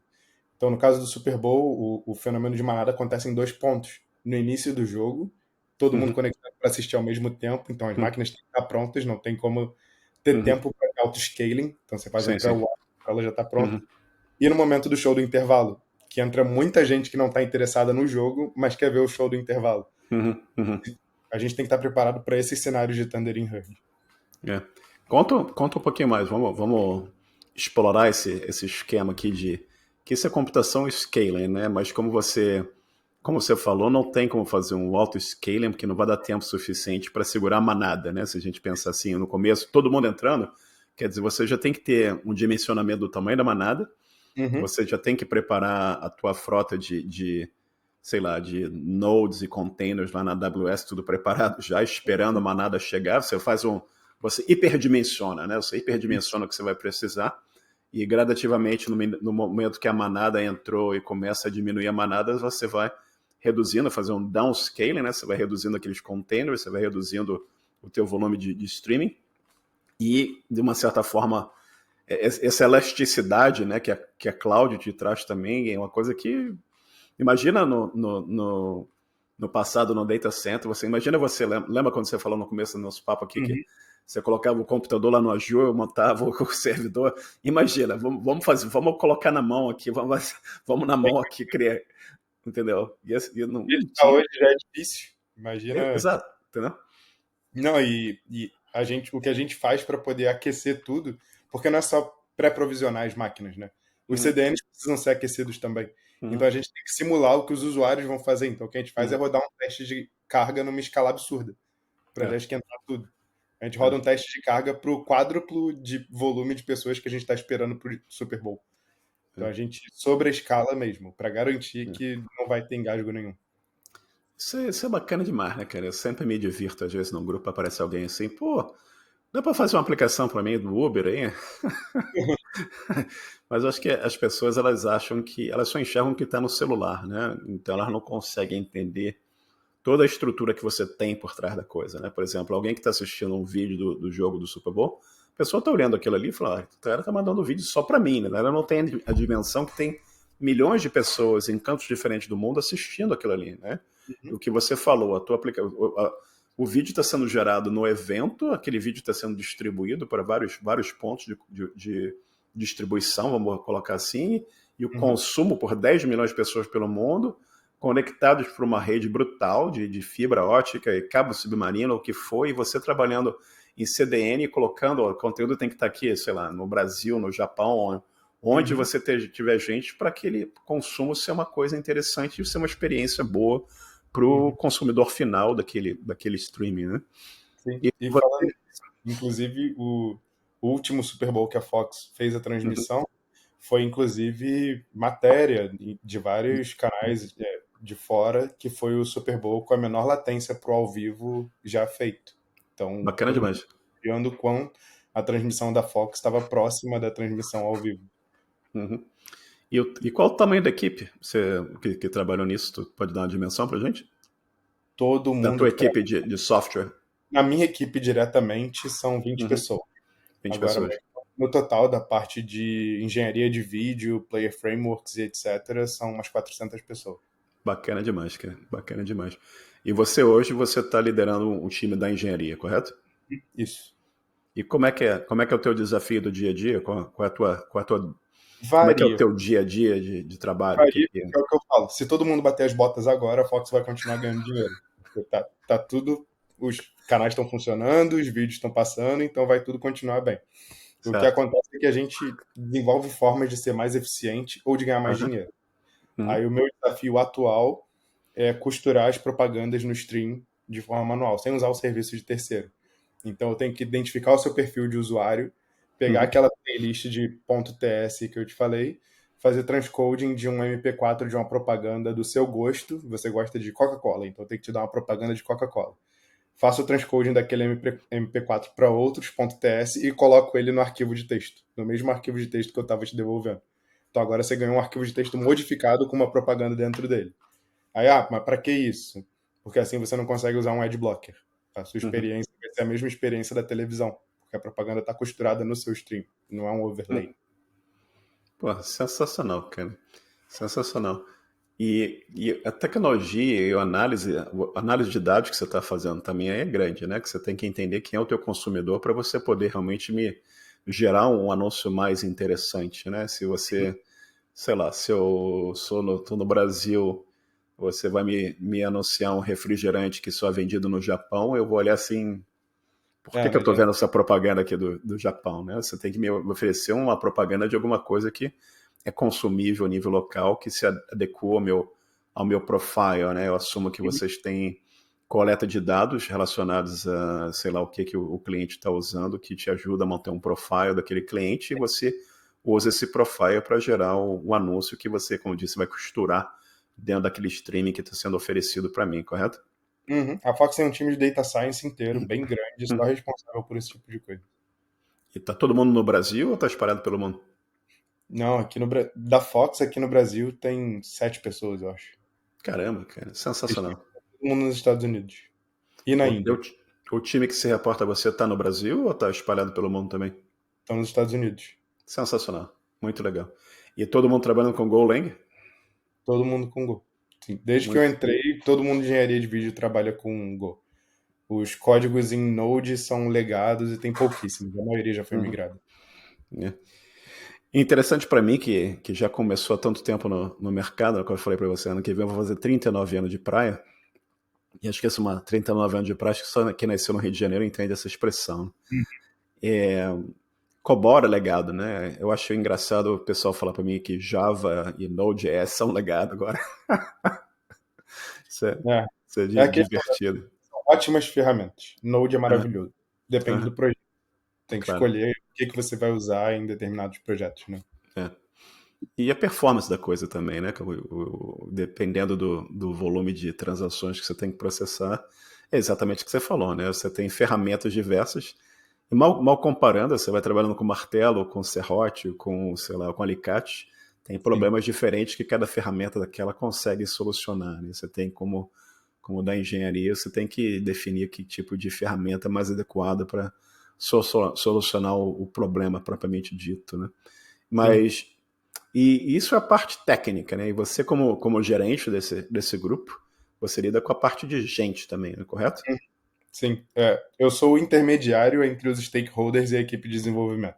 Então, no caso do Super Bowl, o fenômeno de manada acontece em 2 pontos. No início do jogo, todo mundo Uhum. conectado para assistir ao mesmo tempo, então as Uhum. máquinas têm que estar prontas, não tem como ter Uhum. tempo para auto-scaling, então você faz um Sim, sim. pré-warm, ela já está pronta. Uhum. E no momento do show do intervalo, que entra muita gente que não está interessada no jogo, mas quer ver o show do intervalo. Uhum. Uhum. A gente tem que estar preparado para esses cenários de Thundering Herd. É. Conta um pouquinho mais, vamos explorar esse esquema aqui que isso é computação scaling, né? Mas como você falou, não tem como fazer um auto-scaling, porque não vai dar tempo suficiente para segurar a manada, né? Se a gente pensar assim, no começo, todo mundo entrando, quer dizer, você já tem que ter um dimensionamento do tamanho da manada, Uhum. você já tem que preparar a tua frota sei lá, de nodes e containers lá na AWS, tudo preparado já, esperando a manada chegar, você hiperdimensiona, né? Você hiperdimensiona o que você vai precisar, e gradativamente, no momento que a manada entrou e começa a diminuir a manada, você vai reduzindo, fazer um downscaling, né? Você vai reduzindo aqueles containers, você vai reduzindo o teu volume de streaming, e, de uma certa forma, essa elasticidade, né, que a cloud te traz também, é uma coisa que, imagina no passado, no data center, você lembra quando você falou no começo do nosso papo aqui, que Uhum. você colocava o computador lá no Azure, montava o servidor. Imagina, vamos colocar na mão aqui, vamos na mão aqui criar, entendeu? E não Isso pra tinha. hoje já é difícil. Imagina. Exato, entendeu? Não, e o que a gente faz para poder aquecer tudo, porque não é só pré-provisionar as máquinas, né? Os Uhum, CDNs precisam ser aquecidos também. Então uhum, a gente tem que simular o que os usuários vão fazer. Então o que a gente faz é uhum, rodar um teste de carga numa escala absurda, para já é, esquentar tudo. A gente roda é, um teste de carga para o quádruplo de volume de pessoas que a gente está esperando para o Super Bowl. Então a gente sobre a escala mesmo, para garantir é. que não vai ter engasgo nenhum. Isso é bacana demais, né, cara? Eu sempre me divirto, às vezes, num grupo aparece alguém assim, pô, dá pra fazer uma aplicação pra mim do Uber aí? Mas eu acho que as pessoas, elas acham que, elas só enxergam o que tá no celular, né? Então elas não conseguem entender toda a estrutura que você tem por trás da coisa, né? Por exemplo, alguém que está assistindo um vídeo do jogo do Super Bowl, a pessoa está olhando aquilo ali e fala, o cara está mandando vídeo só para mim, né? Ela não tem a dimensão que tem milhões de pessoas em cantos diferentes do mundo assistindo aquilo ali, né? E Uhum. o que você falou, o vídeo está sendo gerado no evento, aquele vídeo está sendo distribuído para vários pontos de distribuição, vamos colocar assim, e o Uhum. consumo por 10 milhões de pessoas pelo mundo, conectados por uma rede brutal de fibra ótica e cabo submarino, o que foi, e você trabalhando em CDN, colocando, ó, o conteúdo tem que estar aqui, sei lá, no Brasil, no Japão, onde Uhum, você tiver gente, para aquele consumo ser uma coisa interessante e ser uma experiência boa para o uhum, consumidor final daquele streaming, né? sim. E E você, falando nisso, inclusive o último Super Bowl que a Fox fez a uhum, transmissão foi inclusive matéria de vários canais de fora, que foi o Super Bowl com a menor latência para o ao vivo já feito. Então, bacana todo mundo demais. vendo o quão a transmissão da Fox estava próxima da transmissão ao vivo. Uhum. E qual o tamanho da equipe você, que trabalhou nisso? Tu pode dar uma dimensão para gente? Todo Da mundo tua que equipe trabalha. de software? Na minha equipe diretamente são 20 Uhum. pessoas. 20 Agora, pessoas. no total da parte de engenharia de vídeo, player frameworks e etc., são umas 400 pessoas. Bacana demais, cara. Bacana demais. E você hoje você está liderando um time da engenharia, correto? Isso. E como é que é o teu desafio do dia a dia? Como é que é o Varia. teu dia a dia de trabalho? Varia, porque é o que eu falo. Se todo mundo bater as botas agora, a Fox vai continuar ganhando dinheiro. Porque tá tudo. Os canais estão funcionando, os vídeos estão passando, então vai tudo continuar bem. O que Certo. acontece é que a gente desenvolve formas de ser mais eficiente ou de ganhar mais Aham. dinheiro. Uhum. Aí o meu desafio atual é costurar as propagandas no stream de forma manual, sem usar o serviço de terceiro. Então eu tenho que identificar o seu perfil de usuário, pegar Uhum. aquela playlist de .ts que eu te falei, fazer transcoding de um MP4 de uma propaganda do seu gosto. Você gosta de Coca-Cola, então eu tenho que te dar uma propaganda de Coca-Cola. Faço o transcoding daquele MP4 para outros .ts e coloco ele no arquivo de texto, no mesmo arquivo de texto que eu estava te devolvendo. Então agora você ganhou um arquivo de texto modificado com uma propaganda dentro dele. Aí, mas para que isso? Porque assim você não consegue usar um adblocker. A sua Uhum. experiência vai ser a mesma experiência da televisão, porque a propaganda está costurada no seu stream, não é um overlay. Uhum. Pô, sensacional, cara. Sensacional. E a tecnologia e a análise de dados que você está fazendo também é grande, né? Que você tem que entender quem é o teu consumidor para você poder realmente me gerar um anúncio mais interessante, né? Se você, sei lá, se eu tô no Brasil, você vai me anunciar um refrigerante que só é vendido no Japão, eu vou olhar assim, por É, que não eu tô adianta. vendo essa propaganda aqui do Japão, né? Você tem que me oferecer uma propaganda de alguma coisa que é consumível a nível local, que se adequa ao meu profile, né? Eu assumo que vocês têm coleta de dados relacionados a, sei lá, o que, que o cliente está usando, que te ajuda a manter um profile daquele cliente, e você usa esse profile para gerar o anúncio que você, como disse, vai costurar dentro daquele streaming que está sendo oferecido para mim, correto? Uhum. A Fox tem um time de data science inteiro, bem grande, só responsável por esse tipo de coisa. E tá todo mundo no Brasil ou tá espalhado pelo mundo? Não, da Fox aqui no Brasil tem 7 pessoas, eu acho. Caramba, cara, sensacional. Todo mundo nos Estados Unidos. E na O, Índia. teu, o time que se reporta a você tá no Brasil ou tá espalhado pelo mundo também? Estão nos Estados Unidos. Sensacional, muito legal. E todo mundo trabalhando com Golang? Todo mundo com Go. Sim. Desde que eu Muito. entrei, todo mundo de engenharia de vídeo trabalha com Go. Os códigos em Node são legados e tem pouquíssimos. A maioria já foi Uhum, migrada. é. Interessante para mim que já começou há tanto tempo no mercado, como eu falei para você, ano que vem eu vou fazer 39 anos de praia, e acho que essa é uma 39 anos de praia, acho que só quem nasceu no Rio de Janeiro entende essa expressão. É, Cobora é legado, né? Eu acho engraçado o pessoal falar para mim que Java e Node.js são legado agora. Isso é, É, isso é é a questão, divertido. são ótimas ferramentas. Node é Ah, maravilhoso. Depende ah, do projeto. Tem que claro. escolher o que você vai usar em determinados projetos, né? É. E a performance da coisa também, né? Dependendo do volume de transações que você tem que processar, é exatamente o que você falou, né? Você tem ferramentas diversas, e mal comparando, você vai trabalhando com martelo, com serrote, com, sei lá, com alicate, tem Sim. problemas diferentes que cada ferramenta daquela consegue solucionar, né? Você tem como da engenharia, você tem que definir que tipo de ferramenta é mais adequada para solucionar o problema propriamente dito, né? Sim. Mas e isso é a parte técnica, né? E você, como gerente desse grupo, você lida com a parte de gente também, né? Correto? Sim. É, eu sou o intermediário entre os stakeholders e a equipe de desenvolvimento.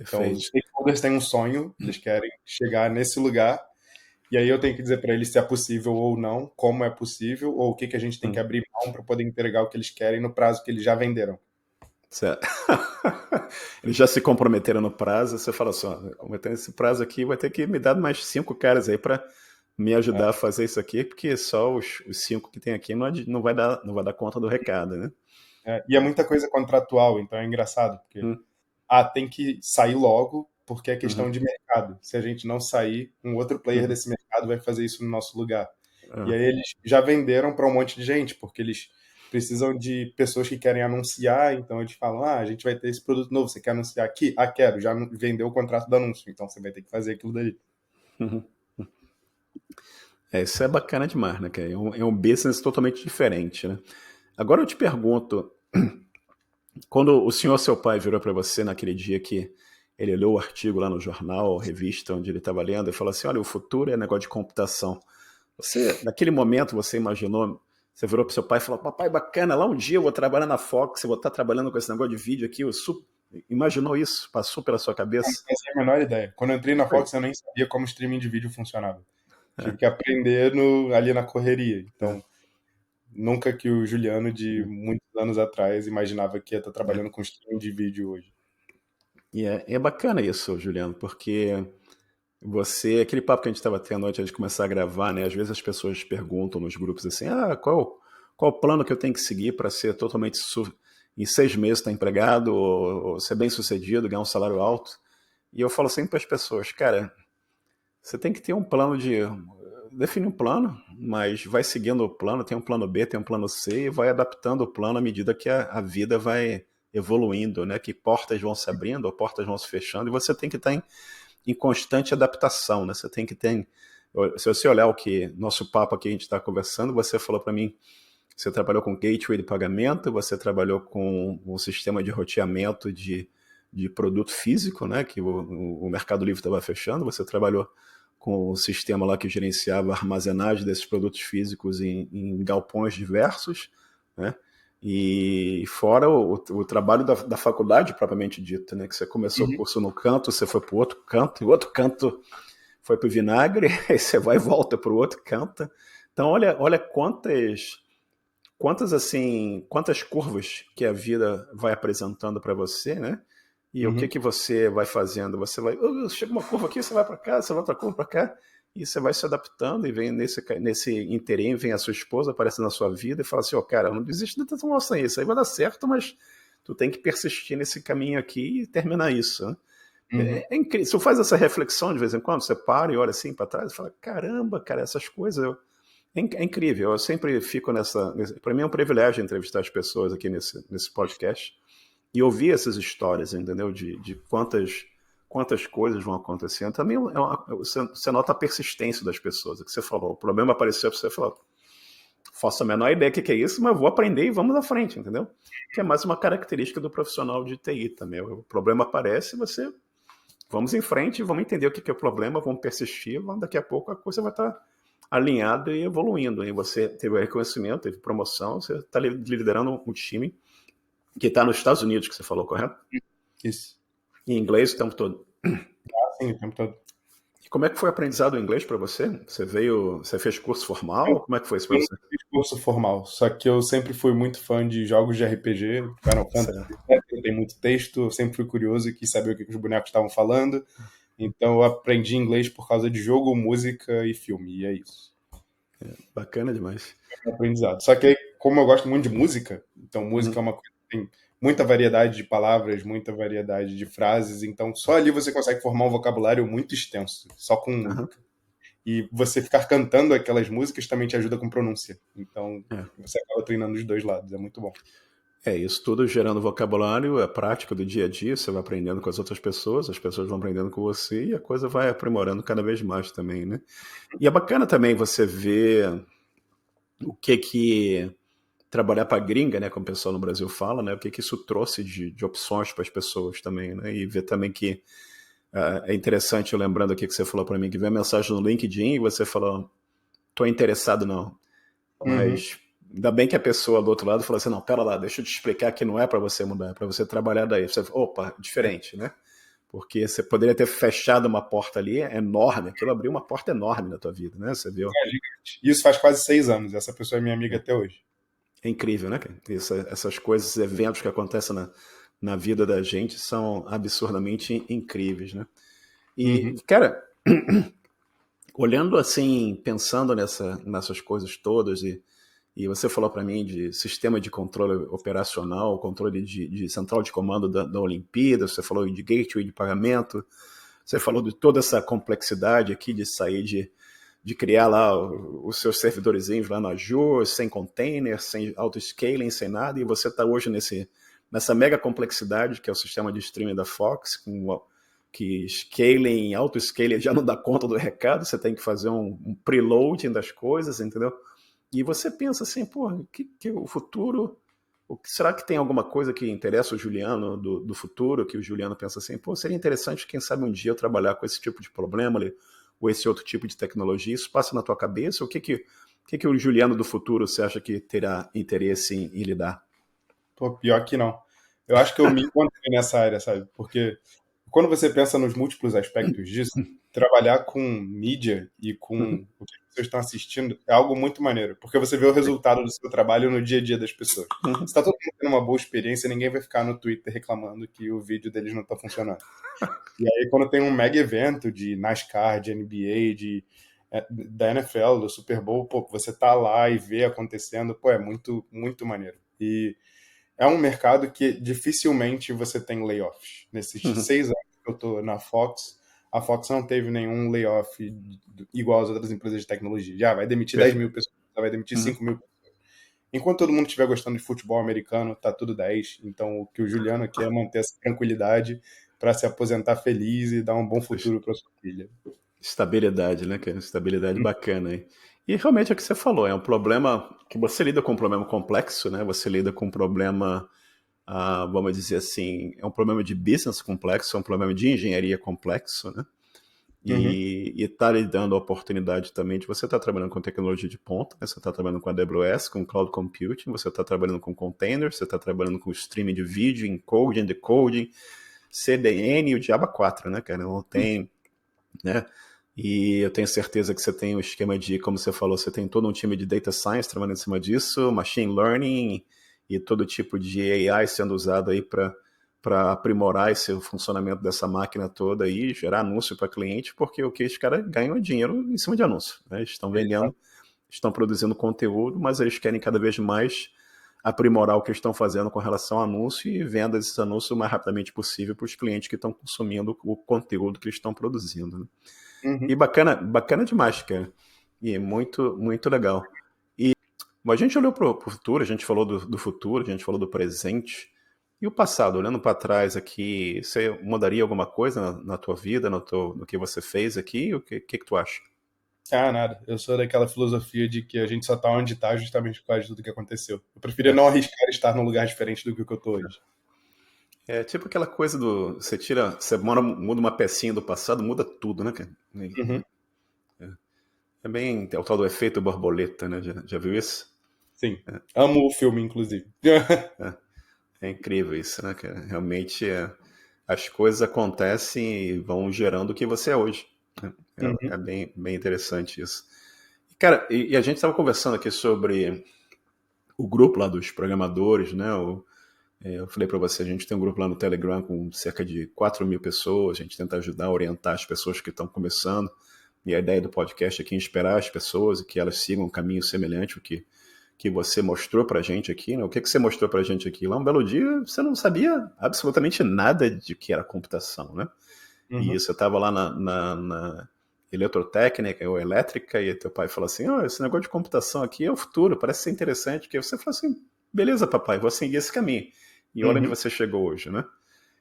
Então, os Perfeito. stakeholders têm um sonho, eles querem chegar nesse lugar, E aí eu tenho que dizer para eles se é possível ou não, como é possível, ou o que a gente tem que Hum, abrir mão para poder entregar o que eles querem no prazo que eles já venderam. certo. Eles já se comprometeram no prazo, você fala assim, ó, como eu tenho esse prazo aqui, vai ter que me dar mais 5 caras aí para me É, ajudar a fazer isso aqui, porque só os 5 que tem aqui não vai dar conta do recado, né? e é muita coisa contratual, então é engraçado, porque Hum, tem que sair logo, porque é questão uhum, de mercado. Se a gente não sair, um outro player uhum, desse mercado vai fazer isso no nosso lugar. E ah, aí eles já venderam para um monte de gente, porque eles precisam de pessoas que querem anunciar, então eles falam: a gente vai ter esse produto novo, você quer anunciar aqui? Quero, já vendeu o contrato do anúncio, então você vai ter que fazer aquilo dali. uhum. Isso é bacana demais, né? Que é um business totalmente diferente, né? Agora eu te pergunto, quando o senhor, seu pai, virou para você naquele dia que ele leu o artigo lá no jornal, revista onde ele estava lendo, e falou assim: olha, o futuro é negócio de computação. Você, naquele momento, você imaginou, você virou para seu pai e falou: papai, bacana, lá um dia eu vou trabalhar na Fox, eu vou estar trabalhando com esse negócio de vídeo aqui. Imaginou isso? Passou pela sua Não cabeça? fazia a menor ideia. Quando eu entrei na Foi. Fox, eu nem sabia como streaming de vídeo funcionava. Tive É, que aprender ali na correria. é, Então, nunca que o Juliano de é, muitos anos atrás imaginava que ia estar é. trabalhando com streaming de vídeo hoje. E é bacana isso, Juliano, porque aquele papo que a gente estava tendo antes de começar a gravar, né? Às vezes as pessoas perguntam nos grupos assim: qual o plano que eu tenho que seguir para ser em 6 meses estar empregado, ou ser bem sucedido, ganhar um salário alto? E eu falo sempre para as pessoas: cara, você tem que ter um plano definir um plano, mas vai seguindo o plano, tem um plano B, tem um plano C, e vai adaptando o plano à medida que a vida vai evoluindo, né? Que portas vão se abrindo, ou portas vão se fechando, e você tem que estar em constante adaptação, né? Você tem que ter. Se você olhar o que nosso papo aqui a gente está conversando, você falou para mim, você trabalhou com gateway de pagamento, você trabalhou com um sistema de roteamento de produto físico, né? Que o Mercado Livre estava fechando, você trabalhou com o sistema lá que gerenciava a armazenagem desses produtos físicos em galpões diversos, né? E fora o trabalho da faculdade propriamente dita, né? Que você começou o Uhum, curso no canto, você foi para o outro canto, e o outro canto foi para o vinagre, aí você vai e volta para o outro canto. Então olha quantas curvas que a vida vai apresentando para você, né? E o que uhum, que você vai fazendo? Você vai, chega uma curva aqui, você vai para cá, você vai outra curva para cá, e você vai se adaptando, e vem nesse interim, vem a sua esposa, aparece na sua vida e fala assim: ó, cara, não desiste de tentar mostrar isso, aí vai dar certo, mas tu tem que persistir nesse caminho aqui e terminar isso, né? uhum, É incrível. Se você faz essa reflexão de vez em quando, você para e olha assim para trás e fala: caramba, cara, essas coisas. É incrível. Eu sempre fico nessa. Para mim é um privilégio entrevistar as pessoas aqui nesse podcast e ouvir essas histórias, entendeu? De quantas coisas vão acontecendo. Também você nota a persistência das pessoas. É o que você falou. O problema apareceu para você falar: faço a menor ideia do que é isso, mas vou aprender e vamos à frente, entendeu? Que é mais uma característica do profissional de TI também. O problema aparece, você vamos em frente, vamos entender o que é o problema, vamos persistir, daqui a pouco a coisa vai estar alinhada e evoluindo. E você teve reconhecimento, teve promoção, você está liderando um time que está nos Estados Unidos, que você falou, correto? isso. Em inglês o tempo todo. Sim, o tempo todo. E como é que foi o aprendizado do inglês para você? Você fez curso Eu formal? Como é que foi isso para nunca você? fiz curso formal, só que eu sempre fui muito fã de jogos de RPG, Final Fantasy, Certo. etc. Tem muito texto, eu sempre fui curioso e quis saber o que os bonecos estavam falando. Então eu aprendi inglês por causa de jogo, música e filme, e é isso. Bacana demais. É um aprendizado. Só que aí, como eu gosto muito de música, então música é Uhum. uma coisa que tem muita variedade de palavras, muita variedade de frases, então só ali você consegue formar um vocabulário muito extenso, só com Uhum. música. E você ficar cantando aquelas músicas também te ajuda com pronúncia. Então, É. você acaba treinando os dois lados, é muito bom. Isso tudo gerando vocabulário, a prática do dia a dia, você vai aprendendo com as outras pessoas, as pessoas vão aprendendo com você e a coisa vai aprimorando cada vez mais também, né? E é bacana também você ver o que trabalhar para gringa, né, como o pessoal no Brasil fala, né, o que isso trouxe de opções para as pessoas também, né, e ver também que é interessante, eu lembrando aqui que você falou para mim, que vem a mensagem no LinkedIn e você falou: tô interessado não, Uhum, mas ainda bem que a pessoa do outro lado falou assim: não, pera lá, deixa eu te explicar que não é para você mudar, é para você trabalhar daí. Você, opa, diferente, né? Porque você poderia ter fechado uma porta ali enorme, aquilo abriu uma porta enorme na tua vida, né? Você viu? Isso faz quase 6 anos. Essa pessoa é minha amiga até hoje. É incrível, né, cara? Essas coisas, esses eventos que acontecem na vida da gente são absurdamente incríveis, né? E, Uhum. cara, olhando assim, pensando nessas coisas todas, e você falou para mim de sistema de controle operacional, controle de central de comando da Olimpíada, você falou de gateway de pagamento, você falou de toda essa complexidade aqui de sair de criar lá os seus servidorzinhos lá no Azure, sem container, sem auto-scaling, sem nada, e você está hoje nessa mega complexidade que é o sistema de streaming da Fox, que scaling, auto-scaling já não dá conta do recado, você tem que fazer um preloading das coisas, entendeu? E você pensa assim, pô, que o futuro... Será que tem alguma coisa que interessa o Juliano do futuro, que o Juliano pensa assim, pô, seria interessante, quem sabe um dia eu trabalhar com esse tipo de problema, ou esse outro tipo de tecnologia, isso passa na tua cabeça? O que o Juliano do futuro você acha que terá interesse em lidar? Pô, pior que não. Eu acho que eu me encontrei nessa área, sabe? Porque quando você pensa nos múltiplos aspectos disso, trabalhar com mídia e com o que as pessoas estão assistindo é algo muito maneiro, porque você vê o resultado do seu trabalho no dia a dia das pessoas. Se está todo mundo tendo uma boa experiência, ninguém vai ficar no Twitter reclamando que o vídeo deles não está funcionando. E aí, quando tem um mega evento de NASCAR, de NBA, da NFL, do Super Bowl, pô, você tá lá e vê acontecendo, pô, é muito, muito maneiro. E é um mercado que dificilmente você tem layoffs. Nesses 6 anos que eu tô na Fox, a Fox não teve nenhum layoff igual às outras empresas de tecnologia. Já vai demitir 10 mil pessoas, já vai demitir 5 mil pessoas. Enquanto todo mundo estiver gostando de futebol americano, tá tudo 10. Então, o que o Juliano quer é manter essa tranquilidade para se aposentar feliz e dar um bom futuro para sua filha. Estabilidade, né, cara? Estabilidade bacana aí. E realmente é o que você falou, é um problema que você lida com um problema complexo, né? Você lida com um problema, vamos dizer assim, é um problema de business complexo, é um problema de engenharia complexo, né? Uhum. E tá lhe dando a oportunidade também de você estar trabalhando com tecnologia de ponta, né? Você está trabalhando com AWS, com Cloud Computing, você está trabalhando com containers, você está trabalhando com streaming de vídeo, encoding, decoding, CDN e o Diaba 4, né, cara? Não tem, né? E eu tenho certeza que você tem um esquema de, como você falou, você tem todo um time de data science trabalhando em cima disso, machine learning e todo tipo de AI sendo usado aí para aprimorar esse funcionamento dessa máquina toda e gerar anúncio para cliente, porque o que os caras ganham é dinheiro em cima de anúncio, né? Estão vendendo, estão produzindo conteúdo, mas eles querem cada vez mais aprimorar o que estão fazendo com relação ao anúncio e venda desses anúncios o mais rapidamente possível para os clientes que estão consumindo o conteúdo que eles estão produzindo, né? E Uhum. bacana demais, cara. E muito, muito legal. Mas a gente olhou para o futuro, a gente falou do futuro, a gente falou do presente. E o passado, olhando para trás aqui, você mudaria alguma coisa na tua vida, no que você fez aqui? O que tu acha? Ah, nada. Eu sou daquela filosofia de que a gente só tá onde tá justamente por causa de tudo que aconteceu. Eu preferia É, não arriscar estar num lugar diferente do que o que eu tô hoje. é tipo aquela coisa do. Muda uma pecinha do passado, muda tudo, né, cara? Uhum. É bem. É o tal do efeito borboleta, né? Já viu isso? Sim. Amo o filme, inclusive. É incrível isso, né, cara? Realmente as coisas acontecem e vão gerando o que você é hoje, né? É Uhum. bem, bem interessante isso. Cara, e a gente estava conversando aqui sobre o grupo lá dos programadores, né? Eu falei para você, a gente tem um grupo lá no Telegram com cerca de 4 mil pessoas, a gente tenta ajudar, orientar as pessoas que estão começando, e a ideia do podcast aqui é inspirar as pessoas e que elas sigam um caminho semelhante ao que você mostrou pra gente aqui, né? O que você mostrou pra gente aqui? Lá um belo dia você não sabia absolutamente nada de que era computação, né? E Uhum. você estava lá na eletrotécnica ou elétrica e teu pai falou assim, oh, esse negócio de computação aqui é o futuro, parece ser interessante, que você falou assim, beleza papai, vou seguir esse caminho. E olha onde Uhum. você chegou hoje, né?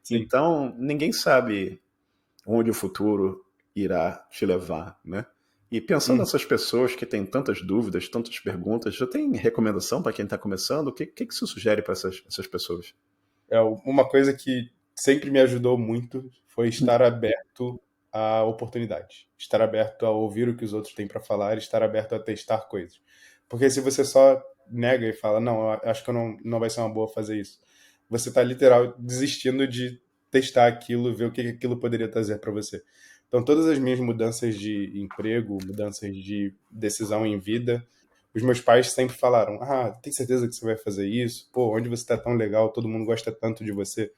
Sim. Então, ninguém sabe onde o futuro irá te levar, né? E pensando Uhum. nessas pessoas que têm tantas dúvidas, tantas perguntas, já tem recomendação para quem está começando? O que você sugere para essas pessoas? Uma coisa que sempre me ajudou muito foi estar aberto a oportunidades. Estar aberto a ouvir o que os outros têm para falar, estar aberto a testar coisas. Porque se você só nega e fala, não, eu acho que eu não vai ser uma boa fazer isso, você está literal desistindo de testar aquilo, ver o que aquilo poderia trazer para você. Então, todas as minhas mudanças de emprego, mudanças de decisão em vida, os meus pais sempre falaram: Ah, tem certeza que você vai fazer isso? Pô, onde você está tão legal, todo mundo gosta tanto de você.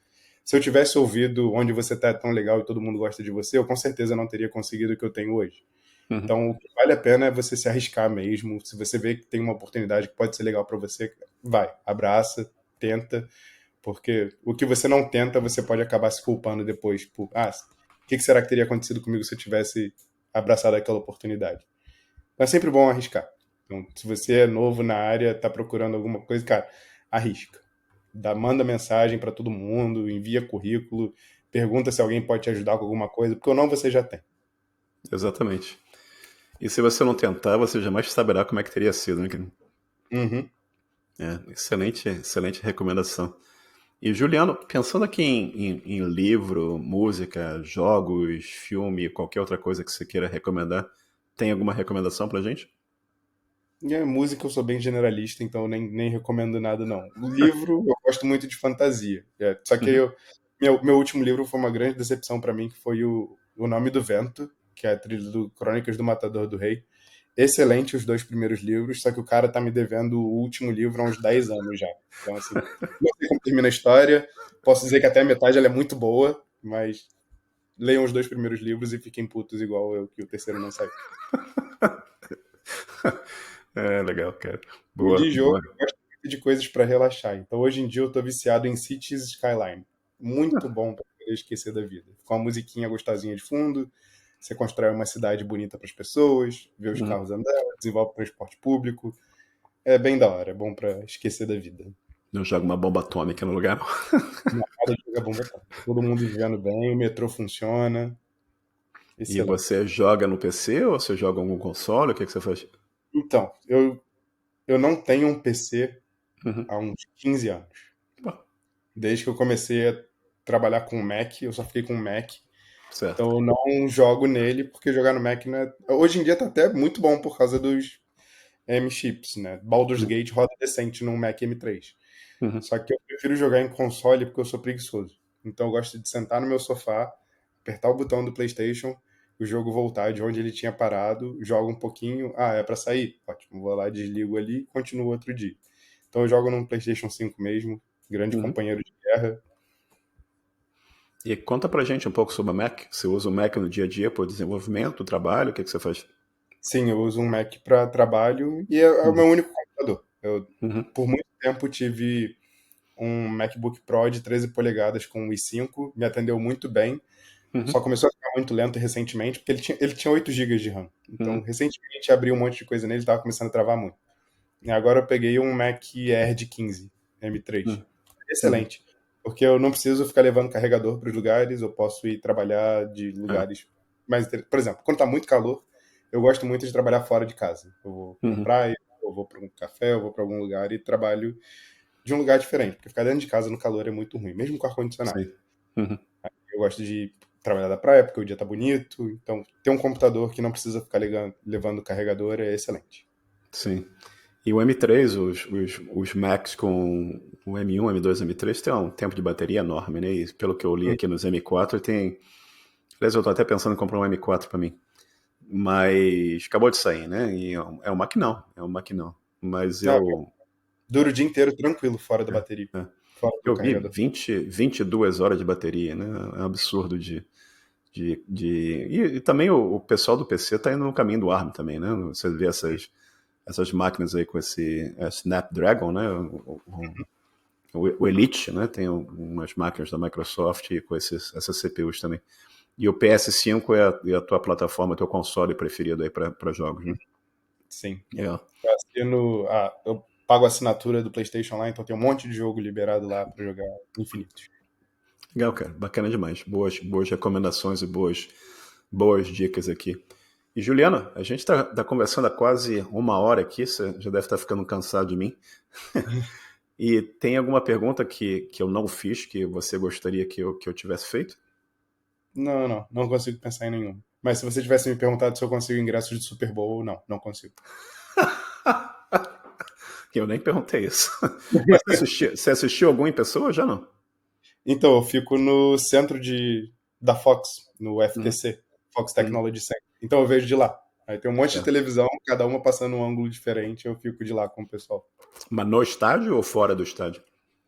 Se eu tivesse ouvido onde você está tão legal e todo mundo gosta de você, eu com certeza não teria conseguido o que eu tenho hoje. Uhum. Então, o que vale a pena é você se arriscar mesmo. Se você vê que tem uma oportunidade que pode ser legal para você, vai, abraça, tenta, porque o que você não tenta, você pode acabar se culpando depois por, o que será que teria acontecido comigo se eu tivesse abraçado aquela oportunidade? Então, é sempre bom arriscar. Então, se você é novo na área, está procurando alguma coisa, cara, arrisca. Manda mensagem para todo mundo, envia currículo, pergunta se alguém pode te ajudar com alguma coisa, porque ou não você já tem. Exatamente. E se você não tentar, você jamais saberá como é que teria sido, né? Uhum. Excelente, excelente recomendação. E Juliano, pensando aqui em livro, música, jogos, filme, qualquer outra coisa que você queira recomendar, tem alguma recomendação pra gente? E a música eu sou bem generalista, então nem recomendo nada, não. O livro, eu gosto muito de fantasia. Só que Uhum. meu último livro foi uma grande decepção para mim, que foi o Nome do Vento, que é a trilha do Crônicas do Matador do Rei. Excelente os 2 primeiros livros, só que o cara tá me devendo o último livro há uns 10 anos já. Então, assim, não sei como termina a história. Posso dizer que até a metade ela é muito boa, mas leiam os 2 primeiros livros e fiquem putos igual eu, que o terceiro não saiu. É, legal, cara. E Boa, de jogo, boa. eu gosto muito de coisas para relaxar. Então, hoje em dia, eu tô viciado em Cities Skyline. Muito bom para poder esquecer da vida. Com uma musiquinha gostosinha de fundo, você constrói uma cidade bonita para as pessoas, vê os Uhum. carros andando, desenvolve transporte público. É bem da hora, é bom para esquecer da vida. Não joga uma bomba atômica no lugar, não. Nada de jogar bomba atômica. Todo mundo vivendo bem, o metrô funciona. E Excelente. você joga no PC ou você joga em algum console? O que você faz? Então, eu não tenho um PC Uhum. há uns 15 anos. Bom, Desde que eu comecei a trabalhar com Mac, eu só fiquei com Mac. certo. Então eu não jogo nele, porque jogar no Mac não é... Hoje em dia tá até muito bom por causa dos M-chips, né? Baldur's Uhum. Gate roda decente no Mac M3. Uhum. Só que eu prefiro jogar em console porque eu sou preguiçoso. Então eu gosto de sentar no meu sofá, apertar o botão do PlayStation, o jogo voltar de onde ele tinha parado, jogo um pouquinho, é pra sair? Ótimo, vou lá, desligo ali e continuo outro dia. Então eu jogo no PlayStation 5 mesmo, grande Uhum. companheiro de guerra. E conta pra gente um pouco sobre o Mac. Você usa o Mac no dia a dia para desenvolvimento, trabalho? O que você faz? Sim, eu uso um Mac para trabalho e é o Uhum. meu único computador. Eu, Uhum. por muito tempo, tive um MacBook Pro de 13 polegadas com o i5, me atendeu muito bem, Uhum. só começou a ficar muito lento recentemente, porque ele tinha 8 gigas de RAM. Então, Uhum. recentemente, abri um monte de coisa nele e estava começando a travar muito. E agora eu peguei um Mac Air de 15, M3. Uhum. Uhum. Excelente, porque eu não preciso ficar levando carregador para os lugares, eu posso ir trabalhar de É. lugares mais... Por exemplo, quando está muito calor, eu gosto muito de trabalhar fora de casa. Eu vou para Uhum. praia, eu vou para um café, eu vou para algum lugar e trabalho de um lugar diferente, porque ficar dentro de casa no calor é muito ruim, mesmo com ar-condicionado. Sim. Uhum. Eu gosto de trabalhar da praia porque o dia tá bonito, então ter um computador que não precisa ficar levando carregador é excelente. Sim. E o M3, os Macs com o M1, M2, M3 tem um tempo de bateria enorme, né? E pelo que eu li Hum. aqui nos M4, tem. Aliás, eu tô até pensando em comprar um M4 para mim. Mas acabou de sair, né? E é um maquinão, é um maquinão. Mas Ah, eu. dura o dia inteiro tranquilo fora da bateria, É, fora do eu vi carregador. 22 horas de bateria, né? É um absurdo E também o pessoal do PC tá indo no caminho do ARM também, né? Você vê essas máquinas aí com esse Snapdragon, né? O Elite, né? Tem umas máquinas da Microsoft com essas CPUs também. E o PS5 é a tua plataforma, teu console preferido aí para jogos, né? Sim. É. Eu pago a assinatura do PlayStation lá, então tem um monte de jogo liberado lá pra jogar infinitos. Legal, cara. Bacana demais. Boas recomendações e boas dicas aqui. E Juliana, a gente tá conversando há quase uma hora aqui, você já deve estar ficando cansado de mim. E tem alguma pergunta que eu não fiz, que você gostaria que eu tivesse feito? Não consigo pensar em nenhum. Mas se você tivesse me perguntado se eu consigo ingressos de Super Bowl, não consigo. Eu nem perguntei isso. Mas você assistiu algum em pessoa ou já não? Então, eu fico no centro da Fox, no Uhum, FTC, Fox uhum, Technology Center. Então eu vejo de lá. Aí tem um monte de certo. televisão, cada uma passando um ângulo diferente, eu fico de lá com o pessoal. Mas no estádio ou fora do estádio?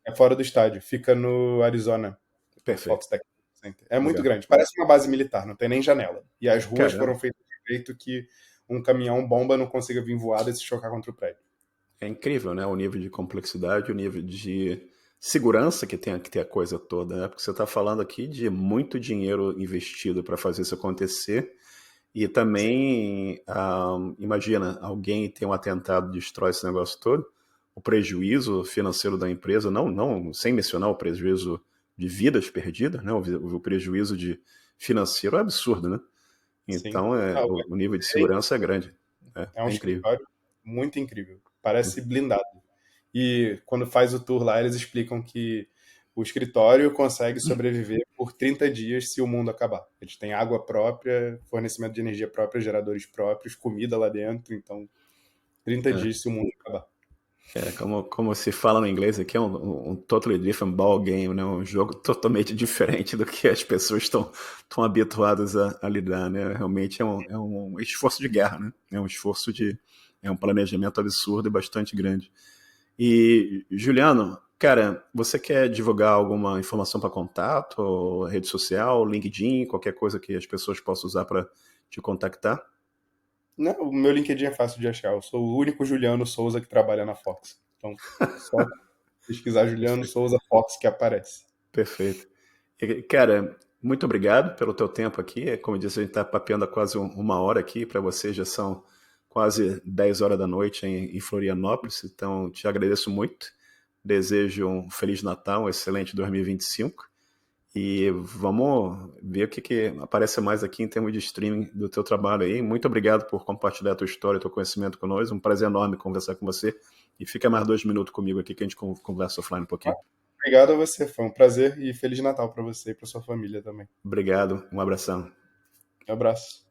É fora do estádio, fica no Arizona, o Perfeito. Fox Technology Center. É muito Legal. grande, parece uma base militar, não tem nem janela. E as ruas Caramba. foram feitas de jeito que um caminhão bomba não consiga vir voado e se chocar contra o prédio. É incrível, né? O nível de complexidade, o nível de segurança que tem que ter a coisa toda, né? Porque você está falando aqui de muito dinheiro investido para fazer isso acontecer. E Sim, também, imagina, alguém tem um atentado, destrói esse negócio todo, o prejuízo financeiro da empresa, não sem mencionar o prejuízo de vidas perdidas, né? O prejuízo financeiro é absurdo, né? sim. Então, Ah, o nível de é segurança é grande. é um É incrível. escritório muito incrível, parece blindado. E quando faz o tour lá, eles explicam que o escritório consegue sobreviver por 30 dias se o mundo acabar. Eles têm água própria, fornecimento de energia própria, geradores próprios, comida lá dentro, então 30 É. dias se o mundo acabar. Como se fala no inglês aqui, é um totally different ball game, né? Um jogo totalmente diferente do que as pessoas estão habituadas a lidar, né? Realmente é um esforço de guerra, né? É um planejamento absurdo e bastante grande. E, Juliano, cara, você quer divulgar alguma informação para contato, ou rede social, LinkedIn, qualquer coisa que as pessoas possam usar para te contactar? Não, o meu LinkedIn é fácil de achar. Eu sou o único Juliano Souza que trabalha na Fox. Então, só pesquisar Juliano Souza Fox que aparece. Perfeito. Cara, muito obrigado pelo teu tempo aqui. Como eu disse, a gente está papeando há quase uma hora aqui. Para você já são quase 10 horas da noite em Florianópolis. Então, te agradeço muito. Desejo um Feliz Natal, um excelente 2025. E vamos ver o que aparece mais aqui em termos de streaming do teu trabalho aí. Muito obrigado por compartilhar a tua história, teu conhecimento conosco. Um prazer enorme conversar com você. E fica mais 2 minutos comigo aqui que a gente conversa offline um pouquinho. Obrigado a você, foi um prazer e Feliz Natal para você e para sua família também. Obrigado, um abração. Um abraço.